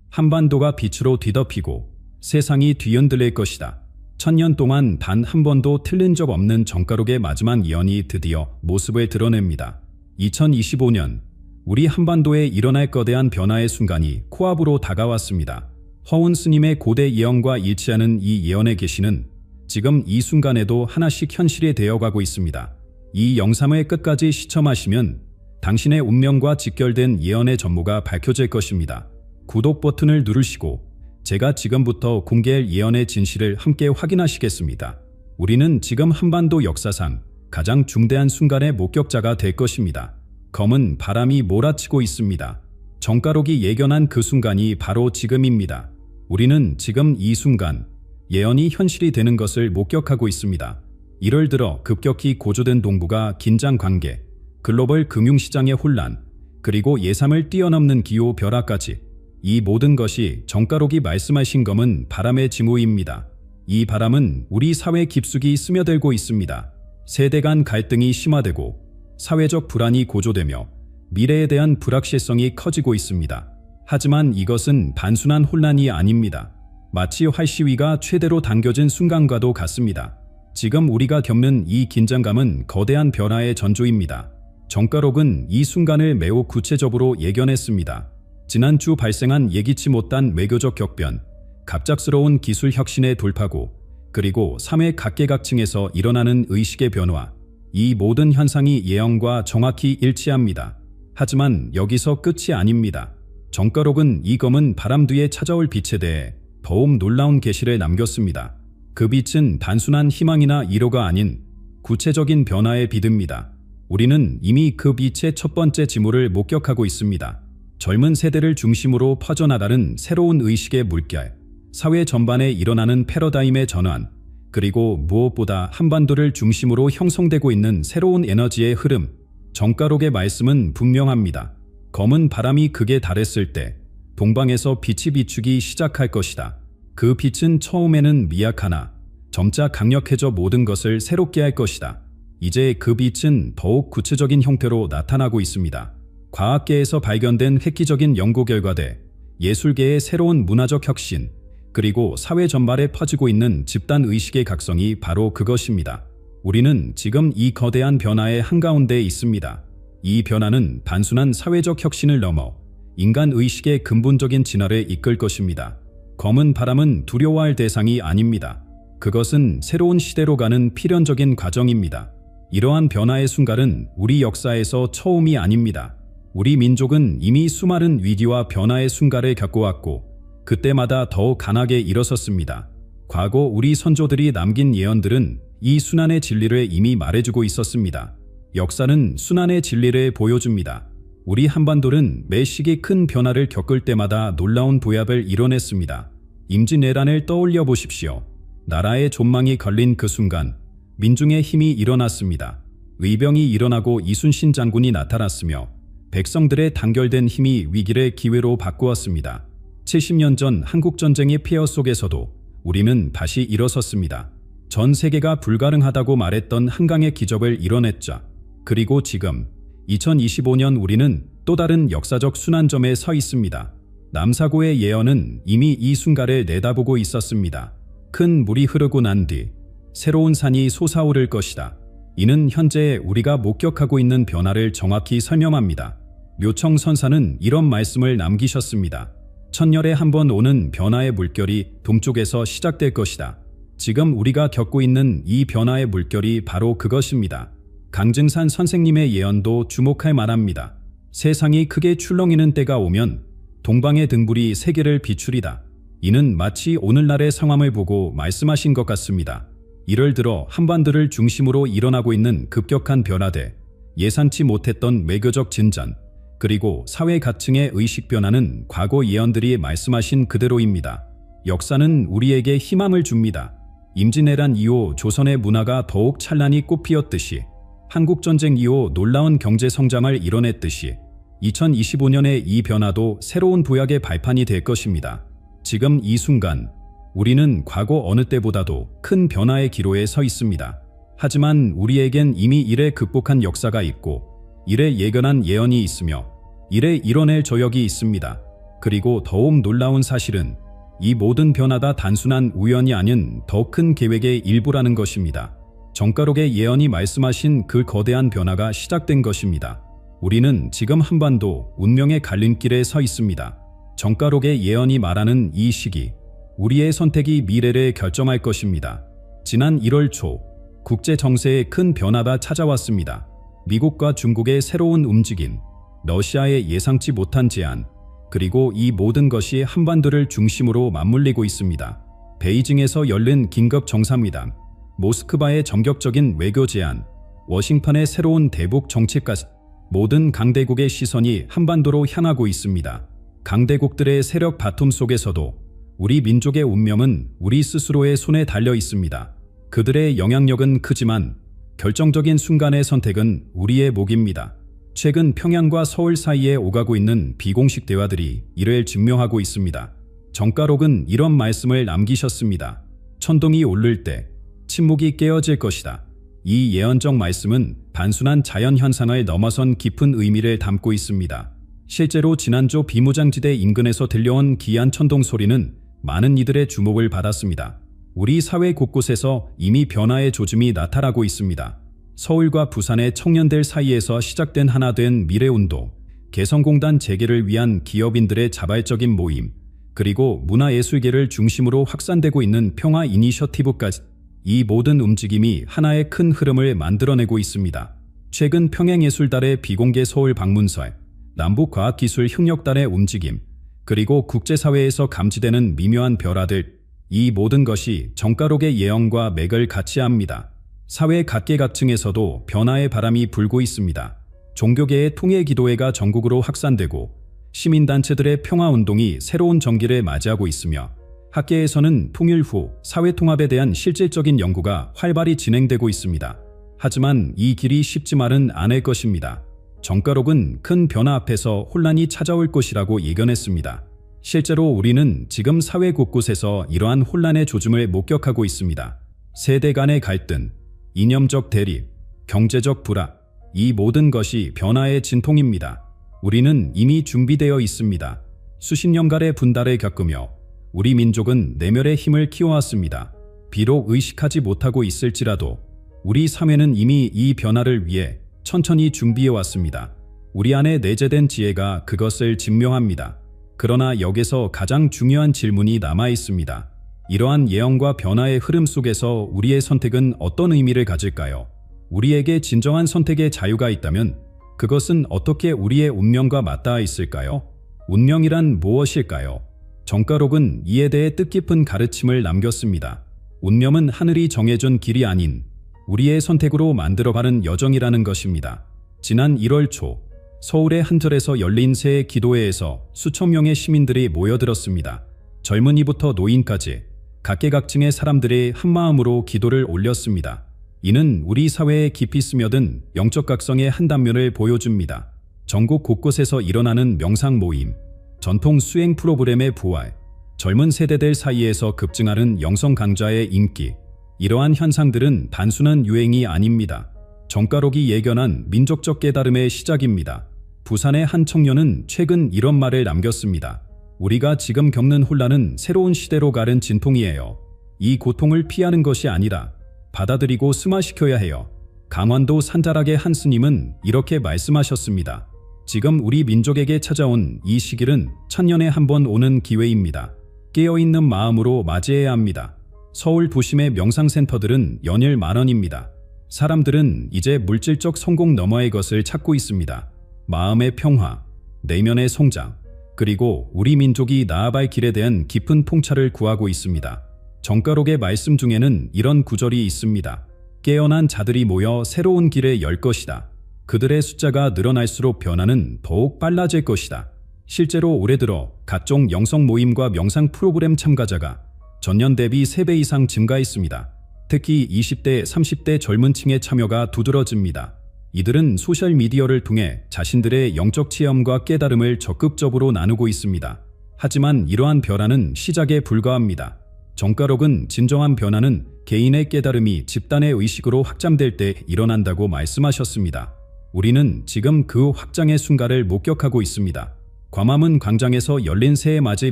한반도가 빛으로 뒤덮이고 세상이 뒤흔들릴 것이다. 1000년 동안 단 한 번도 틀린 적 없는 정가록의 마지막 예언이 드디어 모습을 드러냅니다. 2025년 우리 한반도에 일어날 거대한 변화의 순간이 코앞으로 다가왔습니다. 허운 스님의 고대 예언과 일치하는 이 예언의 계시는 지금 이 순간에도 하나씩 현실이 되어가고 있습니다. 이 영상을 끝까지 시청하시면 당신의 운명과 직결된 예언의 전모가 밝혀질 것입니다. 구독 버튼을 누르시고 제가 지금부터 공개할 예언의 진실을 함께 확인하시겠습니다. 우리는 지금 한반도 역사상 가장 중대한 순간의 목격자가 될 것입니다. 검은 바람이 몰아치고 있습니다. 정가록이 예견한 그 순간이 바로 지금입니다. 우리는 지금 이 순간 예언이 현실이 되는 것을 목격하고 있습니다. 1월 들어 급격히 고조된 동북아 긴장 관계, 글로벌 금융시장의 혼란, 그리고 예상을 뛰어넘는 기후 벼락까지 이 모든 것이 정가록이 말씀하신 검은 바람의 징후입니다. 이 바람은 우리 사회 깊숙이 스며들고 있습니다. 세대 간 갈등이 심화되고 사회적 불안이 고조되며 미래에 대한 불확실성이 커지고 있습니다. 하지만 이것은 단순한 혼란이 아닙니다. 마치 활시위가 최대로 당겨진 순간과도 같습니다. 지금 우리가 겪는 이 긴장감은 거대한 변화의 전조입니다. 정가록은 이 순간을 매우 구체적으로 예견했습니다. 지난주 발생한 예기치 못한 외교적 격변, 갑작스러운 기술 혁신의 돌파구, 그리고 사회 각계각층에서 일어나는 의식의 변화, 이 모든 현상이 예언과 정확히 일치합니다. 하지만 여기서 끝이 아닙니다. 정가록은 이 검은 바람 뒤에 찾아올 빛에 대해 더욱 놀라운 계시를 남겼습니다. 그 빛은 단순한 희망이나 위로가 아닌 구체적인 변화의 빛입니다. 우리는 이미 그 빛의 첫 번째 징후를 목격하고 있습니다. 젊은 세대를 중심으로 퍼져나가는 새로운 의식의 물결, 사회 전반에 일어나는 패러다임의 전환, 그리고 무엇보다 한반도를 중심으로 형성되고 있는 새로운 에너지의 흐름, 정가록의 말씀은 분명합니다. 검은 바람이 극에 달했을 때 동방에서 빛이 비추기 시작할 것이다. 그 빛은 처음에는 미약하나 점차 강력해져 모든 것을 새롭게 할 것이다. 이제 그 빛은 더욱 구체적인 형태로 나타나고 있습니다. 과학계에서 발견된 획기적인 연구 결과대, 예술계의 새로운 문화적 혁신, 그리고 사회 전반에 퍼지고 있는 집단의식의 각성이 바로 그것입니다. 우리는 지금 이 거대한 변화의 한가운데에 있습니다. 이 변화는 단순한 사회적 혁신을 넘어 인간의식의 근본적인 진화를 이끌 것입니다. 검은 바람은 두려워할 대상이 아닙니다. 그것은 새로운 시대로 가는 필연적인 과정입니다. 이러한 변화의 순간은 우리 역사에서 처음이 아닙니다. 우리 민족은 이미 수많은 위기와 변화의 순간을 겪어왔고 그때마다 더욱 강하게 일어섰습니다. 과거 우리 선조들이 남긴 예언들은 이 순환의 진리를 이미 말해주고 있었습니다. 역사는 순환의 진리를 보여줍니다. 우리 한반도는 매 시기 큰 변화를 겪을 때마다 놀라운 보약을 이뤄냈습니다. 임진왜란을 떠올려 보십시오. 나라의 존망이 걸린 그 순간 민중의 힘이 일어났습니다. 의병이 일어나고 이순신 장군이 나타났으며 백성들의 단결된 힘이 위기를 기회로 바꾸었습니다. 70년 전 한국전쟁의 폐허 속에서도 우리는 다시 일어섰습니다. 전 세계가 불가능하다고 말했던 한강의 기적을 이뤄냈죠. 그리고 지금 2025년 우리는 또 다른 역사적 순환점에 서 있습니다. 남사고의 예언은 이미 이 순간을 내다보고 있었습니다. 큰 물이 흐르고 난 뒤 새로운 산이 솟아오를 것이다. 이는 현재 우리가 목격하고 있는 변화를 정확히 설명합니다. 묘청 선사는 이런 말씀을 남기셨습니다. 천년에 한 번 오는 변화의 물결이 동쪽에서 시작될 것이다. 지금 우리가 겪고 있는 이 변화의 물결이 바로 그것입니다. 강증산 선생님의 예언도 주목할 만합니다. 세상이 크게 출렁이는 때가 오면 동방의 등불이 세계를 비추리다. 이는 마치 오늘날의 상황을 보고 말씀하신 것 같습니다. 이를 들어 한반도를 중심으로 일어나고 있는 급격한 변화대, 예상치 못했던 외교적 진전, 그리고 사회 가층의 의식 변화는 과거 예언들이 말씀하신 그대로입니다. 역사는 우리에게 희망을 줍니다. 임진왜란 이후 조선의 문화가 더욱 찬란히 꽃피었듯이, 한국전쟁 이후 놀라운 경제 성장을 이뤄냈듯이 2025년의 이 변화도 새로운 부약의 발판이 될 것입니다. 지금 이 순간 우리는 과거 어느 때보다도 큰 변화의 기로에 서 있습니다. 하지만 우리에겐 이미 이래 극복한 역사가 있고, 이래 예견한 예언이 있으며, 이래 이뤄낼 저력이 있습니다. 그리고 더욱 놀라운 사실은 이 모든 변화가 단순한 우연이 아닌 더 큰 계획의 일부라는 것입니다. 정가록의 예언이 말씀하신 그 거대한 변화가 시작된 것입니다. 우리는 지금 한반도 운명의 갈림길에 서 있습니다. 정가록의 예언이 말하는 이 시기, 우리의 선택이 미래를 결정할 것입니다. 지난 1월 초, 국제 정세에 큰 변화가 찾아왔습니다. 미국과 중국의 새로운 움직임, 러시아의 예상치 못한 제안, 그리고 이 모든 것이 한반도를 중심으로 맞물리고 있습니다. 베이징에서 열린 긴급 정상회담, 모스크바의 전격적인 외교 제안, 워싱턴의 새로운 대북 정책까지 모든 강대국의 시선이 한반도로 향하고 있습니다. 강대국들의 세력 다툼 속에서도 우리 민족의 운명은 우리 스스로의 손에 달려 있습니다. 그들의 영향력은 크지만 결정적인 순간의 선택은 우리의 몫입니다. 최근 평양과 서울 사이에 오가고 있는 비공식 대화들이 이를 증명하고 있습니다. 정가록은 이런 말씀을 남기셨습니다. 천둥이 오를 때 침묵이 깨어질 것이다. 이 예언적 말씀은 단순한 자연현상을 넘어선 깊은 의미를 담고 있습니다. 실제로 지난주 비무장지대 인근에서 들려온 기이한 천둥 소리는 많은 이들의 주목을 받았습니다. 우리 사회 곳곳에서 이미 변화의 조짐이 나타나고 있습니다. 서울과 부산의 청년들 사이에서 시작된 하나된 미래운동, 개성공단 재개를 위한 기업인들의 자발적인 모임, 그리고 문화예술계를 중심으로 확산되고 있는 평화 이니셔티브까지 이 모든 움직임이 하나의 큰 흐름을 만들어내고 있습니다. 최근 평양예술달의 비공개 서울 방문설, 남북과학기술 협력단의 움직임, 그리고 국제사회에서 감지되는 미묘한 변화들, 이 모든 것이 정가록의 예언과 맥을 같이 합니다. 사회 각계각층에서도 변화의 바람이 불고 있습니다. 종교계의 통일기도회가 전국으로 확산되고 시민단체들의 평화운동이 새로운 전기를 맞이하고 있으며 학계에서는 통일 후 사회통합에 대한 실질적인 연구가 활발히 진행되고 있습니다. 하지만 이 길이 쉽지만은 않을 것입니다. 정가록은 큰 변화 앞에서 혼란이 찾아올 것이라고 예견했습니다. 실제로 우리는 지금 사회 곳곳에서 이러한 혼란의 조짐을 목격하고 있습니다. 세대 간의 갈등, 이념적 대립, 경제적 불화, 이 모든 것이 변화의 진통입니다. 우리는 이미 준비되어 있습니다. 수십 년간의 분달을 겪으며 우리 민족은 내면의 힘을 키워왔습니다. 비록 의식하지 못하고 있을지라도 우리 사회는 이미 이 변화를 위해 천천히 준비해왔습니다. 우리 안에 내재된 지혜가 그것을 증명합니다. 그러나 여기서 가장 중요한 질문이 남아 있습니다. 이러한 예언과 변화의 흐름 속에서 우리의 선택은 어떤 의미를 가질까요? 우리에게 진정한 선택의 자유가 있다면 그것은 어떻게 우리의 운명과 맞닿아 있을까요? 운명이란 무엇일까요? 정가록은 이에 대해 뜻깊은 가르침을 남겼습니다. 운명은 하늘이 정해준 길이 아닌 우리의 선택으로 만들어가는 여정이라는 것입니다. 지난 1월 초 서울의 한 절에서 열린 새 기도회에서 수천 명의 시민들이 모여들었습니다. 젊은이부터 노인까지 각계각층의 사람들이 한마음으로 기도를 올렸습니다. 이는 우리 사회에 깊이 스며든 영적 각성의 한 단면을 보여줍니다. 전국 곳곳에서 일어나는 명상 모임, 전통 수행 프로그램의 부활, 젊은 세대들 사이에서 급증하는 영성 강좌의 인기, 이러한 현상들은 단순한 유행이 아닙니다. 정가록이 예견한 민족적 깨달음의 시작입니다. 부산의 한 청년은 최근 이런 말을 남겼습니다. 우리가 지금 겪는 혼란은 새로운 시대로 가는 진통이에요. 이 고통을 피하는 것이 아니라 받아들이고 승화시켜야 해요. 강원도 산자락의 한 스님은 이렇게 말씀하셨습니다. 지금 우리 민족에게 찾아온 이 시기는 천년에 한 번 오는 기회입니다. 깨어있는 마음으로 맞이해야 합니다. 서울 도심의 명상센터들은 연일 만원입니다. 사람들은 이제 물질적 성공 너머의 것을 찾고 있습니다. 마음의 평화, 내면의 성장, 그리고 우리 민족이 나아갈 길에 대한 깊은 통찰을 구하고 있습니다. 정가록의 말씀 중에는 이런 구절이 있습니다. 깨어난 자들이 모여 새로운 길을 열 것이다. 그들의 숫자가 늘어날수록 변화는 더욱 빨라질 것이다. 실제로 올해 들어 각종 영성 모임과 명상 프로그램 참가자가 전년 대비 3배 이상 증가했습니다. 특히 20대, 30대 젊은 층의 참여가 두드러집니다. 이들은 소셜미디어를 통해 자신들의 영적 체험과 깨달음을 적극적으로 나누고 있습니다. 하지만 이러한 변화는 시작에 불과합니다. 정가록은 진정한 변화는 개인의 깨달음이 집단의 의식으로 확장될 때 일어난다고 말씀하셨습니다. 우리는 지금 그 확장의 순간을 목격하고 있습니다. 광화문 광장에서 열린 새해 맞이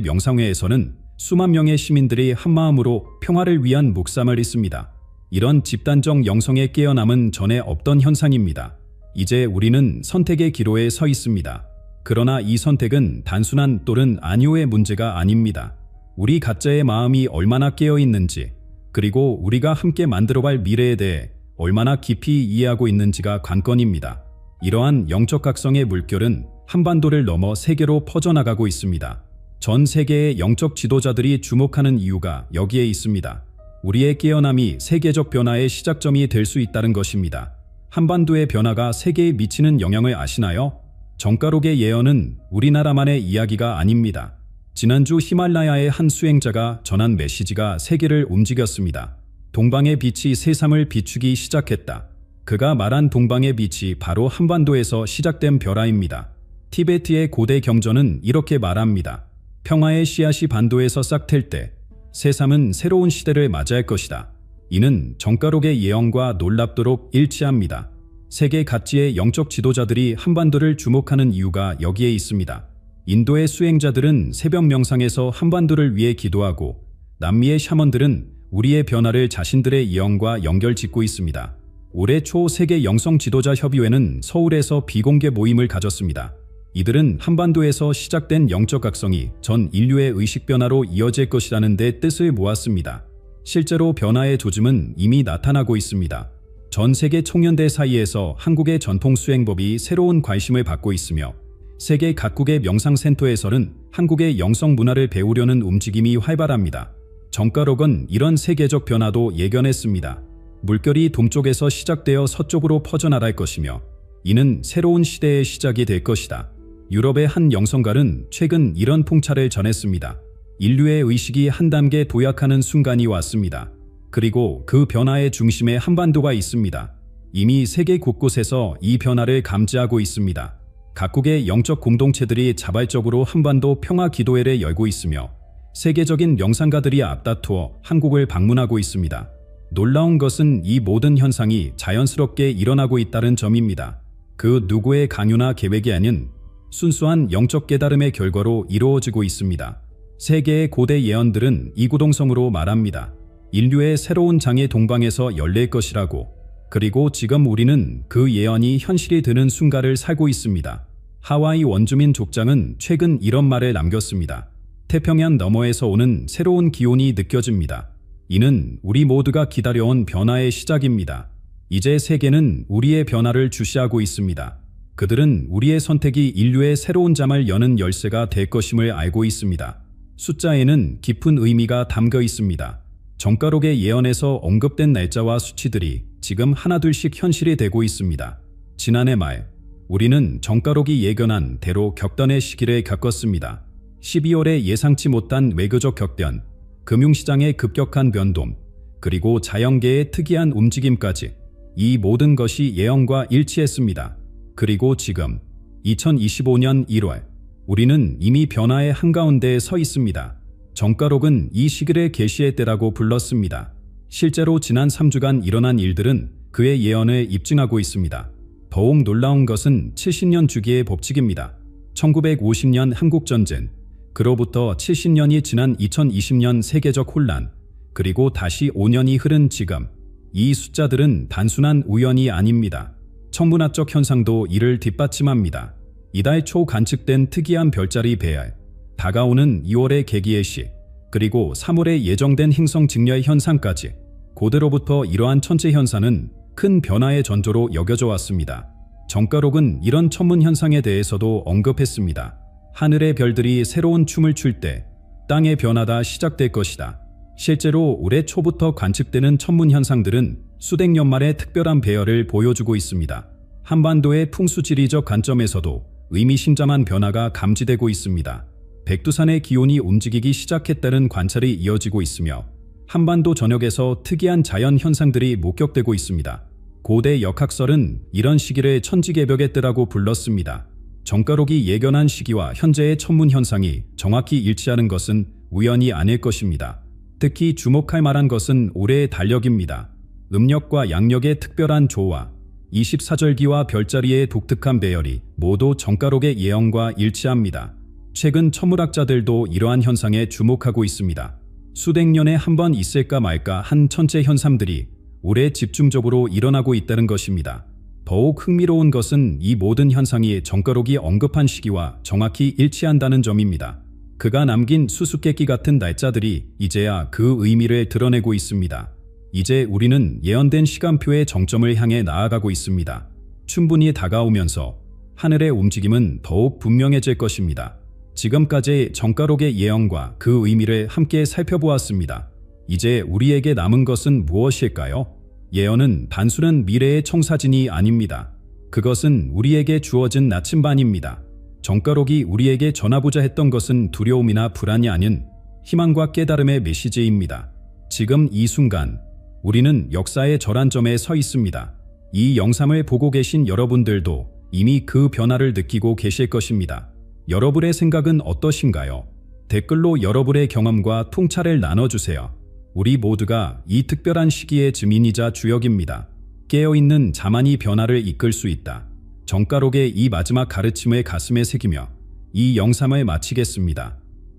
명상회에서는 수만 명의 시민들이 한마음으로 평화를 위한 묵상을 했습니다. 이런 집단적 영성의 깨어남은 전에 없던 현상입니다. 이제 우리는 선택의 기로에 서 있습니다. 그러나 이 선택은 단순한 또는 아니오의 문제가 아닙니다. 우리 각자의 마음이 얼마나 깨어 있는지, 그리고 우리가 함께 만들어갈 미래에 대해 얼마나 깊이 이해하고 있는지가 관건입니다. 이러한 영적 각성의 물결은 한반도를 넘어 세계로 퍼져나가고 있습니다. 전 세계의 영적 지도자들이 주목하는 이유가 여기에 있습니다. 우리의 깨어남이 세계적 변화의 시작점이 될 수 있다는 것입니다. 한반도의 변화가 세계에 미치는 영향을 아시나요? 정가록의 예언은 우리나라만의 이야기가 아닙니다. 지난주 히말라야의 한 수행자가 전한 메시지가 세계를 움직였습니다. 동방의 빛이 세상을 비추기 시작했다. 그가 말한 동방의 빛이 바로 한반도에서 시작된 변화입니다. 티베트의 고대 경전은 이렇게 말합니다. 평화의 씨앗이 반도에서 싹틀 때 세상은 새로운 시대를 맞이할 것이다. 이는 정가록의 예언과 놀랍도록 일치합니다. 세계 각지의 영적 지도자들이 한반도를 주목하는 이유가 여기에 있습니다. 인도의 수행자들은 새벽 명상에서 한반도를 위해 기도하고, 남미의 샤먼들은 우리의 변화를 자신들의 예언과 연결짓고 있습니다. 올해 초 세계 영성 지도자 협의회는 서울에서 비공개 모임을 가졌습니다. 이들은 한반도에서 시작된 영적 각성이 전 인류의 의식 변화로 이어질 것이라는 데 뜻을 모았습니다. 실제로 변화의 조짐은 이미 나타나고 있습니다. 전 세계 청년대 사이에서 한국의 전통 수행법이 새로운 관심을 받고 있으며, 세계 각국의 명상센터에서는 한국의 영성 문화를 배우려는 움직임이 활발합니다. 정가록은 이런 세계적 변화도 예견했습니다. 물결이 동쪽에서 시작되어 서쪽으로 퍼져나갈 것이며, 이는 새로운 시대의 시작이 될 것이다. 유럽의 한 영성가는 최근 이런 풍차를 전했습니다. 인류의 의식이 한 단계 도약하는 순간이 왔습니다. 그리고 그 변화의 중심에 한반도가 있습니다. 이미 세계 곳곳에서 이 변화를 감지하고 있습니다. 각국의 영적 공동체들이 자발적으로 한반도 평화 기도회를 열고 있으며, 세계적인 명상가들이 앞다투어 한국을 방문하고 있습니다. 놀라운 것은 이 모든 현상이 자연스럽게 일어나고 있다는 점입니다. 그 누구의 강요나 계획이 아닌 순수한 영적 깨달음의 결과로 이루어지고 있습니다. 세계의 고대 예언들은 이구동성으로 말합니다. 인류의 새로운 장이 동방에서 열릴 것이라고. 그리고 지금 우리는 그 예언이 현실이 되는 순간을 살고 있습니다. 하와이 원주민 족장은 최근 이런 말을 남겼습니다. 태평양 너머에서 오는 새로운 기온이 느껴집니다. 이는 우리 모두가 기다려온 변화의 시작입니다. 이제 세계는 우리의 변화를 주시하고 있습니다. 그들은 우리의 선택이 인류의 새로운 장을 여는 열쇠가 될 것임을 알고 있습니다. 숫자에는 깊은 의미가 담겨 있습니다. 정가록의 예언에서 언급된 날짜와 수치들이 지금 하나둘씩 현실이 되고 있습니다. 지난해 말, 우리는 정가록이 예견한 대로 격변의 시기를 겪었습니다. 12월에 예상치 못한 외교적 격변, 금융시장의 급격한 변동, 그리고 자연계의 특이한 움직임까지 이 모든 것이 예언과 일치했습니다. 그리고 지금 2025년 1월, 우리는 이미 변화의 한가운데에 서 있습니다. 정가록은 이 시기를 계시의 때라고 불렀습니다. 실제로 지난 3주간 일어난 일들은 그의 예언을 입증하고 있습니다. 더욱 놀라운 것은 70년 주기의 법칙입니다. 1950년 한국전쟁, 그로부터 70년이 지난 2020년 세계적 혼란, 그리고 다시 5년이 흐른 지금, 이 숫자들은 단순한 우연이 아닙니다. 천문학적 현상도 이를 뒷받침합니다. 이달 초 관측된 특이한 별자리 배열, 다가오는 2월의 개기의 시, 그리고 3월에 예정된 행성 직렬 현상까지 고대로부터 이러한 천체 현상은 큰 변화의 전조로 여겨져 왔습니다. 정가록은 이런 천문 현상에 대해서도 언급했습니다. 하늘의 별들이 새로운 춤을 출 때 땅의 변화가 시작될 것이다. 실제로 올해 초부터 관측되는 천문 현상들은 수백 년 만의 특별한 배열을 보여주고 있습니다. 한반도의 풍수지리적 관점에서도 의미심장한 변화가 감지되고 있습니다. 백두산의 기온이 움직이기 시작했다는 관찰이 이어지고 있으며, 한반도 전역에서 특이한 자연 현상들이 목격되고 있습니다. 고대 역학설은 이런 시기를 천지개벽의 때라고 불렀습니다. 정가록이 예견한 시기와 현재의 천문 현상이 정확히 일치하는 것은 우연이 아닐 것입니다. 특히 주목할 만한 것은 올해의 달력입니다. 음력과 양력의 특별한 조화, 24절기와 별자리의 독특한 배열이 모두 정가록의 예언과 일치합니다. 최근 천문학자들도 이러한 현상에 주목하고 있습니다. 수백 년에 한 번 있을까 말까 한 천체 현상들이 올해 집중적으로 일어나고 있다는 것입니다. 더욱 흥미로운 것은 이 모든 현상이 정가록이 언급한 시기와 정확히 일치한다는 점입니다. 그가 남긴 수수께끼 같은 날짜들이 이제야 그 의미를 드러내고 있습니다. 이제 우리는 예언된 시간표의 정점을 향해 나아가고 있습니다. 춘분이 다가오면서 하늘의 움직임은 더욱 분명해질 것입니다. 지금까지 정가록의 예언과 그 의미를 함께 살펴보았습니다. 이제 우리에게 남은 것은 무엇일까요? 예언은 단순한 미래의 청사진이 아닙니다. 그것은 우리에게 주어진 나침반입니다. 정가록이 우리에게 전하고자 했던 것은 두려움이나 불안이 아닌 희망과 깨달음의 메시지입니다. 지금 이 순간 우리는 역사의 절한점에 서 있습니다. 이 영상을 보고 계신 여러분들도 이미 그 변화를 느끼고 계실 것입니다. 여러분의 생각은 어떠신가요? 댓글로 여러분의 경험과 통찰을 나눠주세요. 우리 모두가 이 특별한 시기의 증인이자 주역입니다. 깨어있는 자만이 변화를 이끌 수 있다. 정가록의 이 마지막 가르침을 가슴에 새기며 이 영상을 마치겠습니다.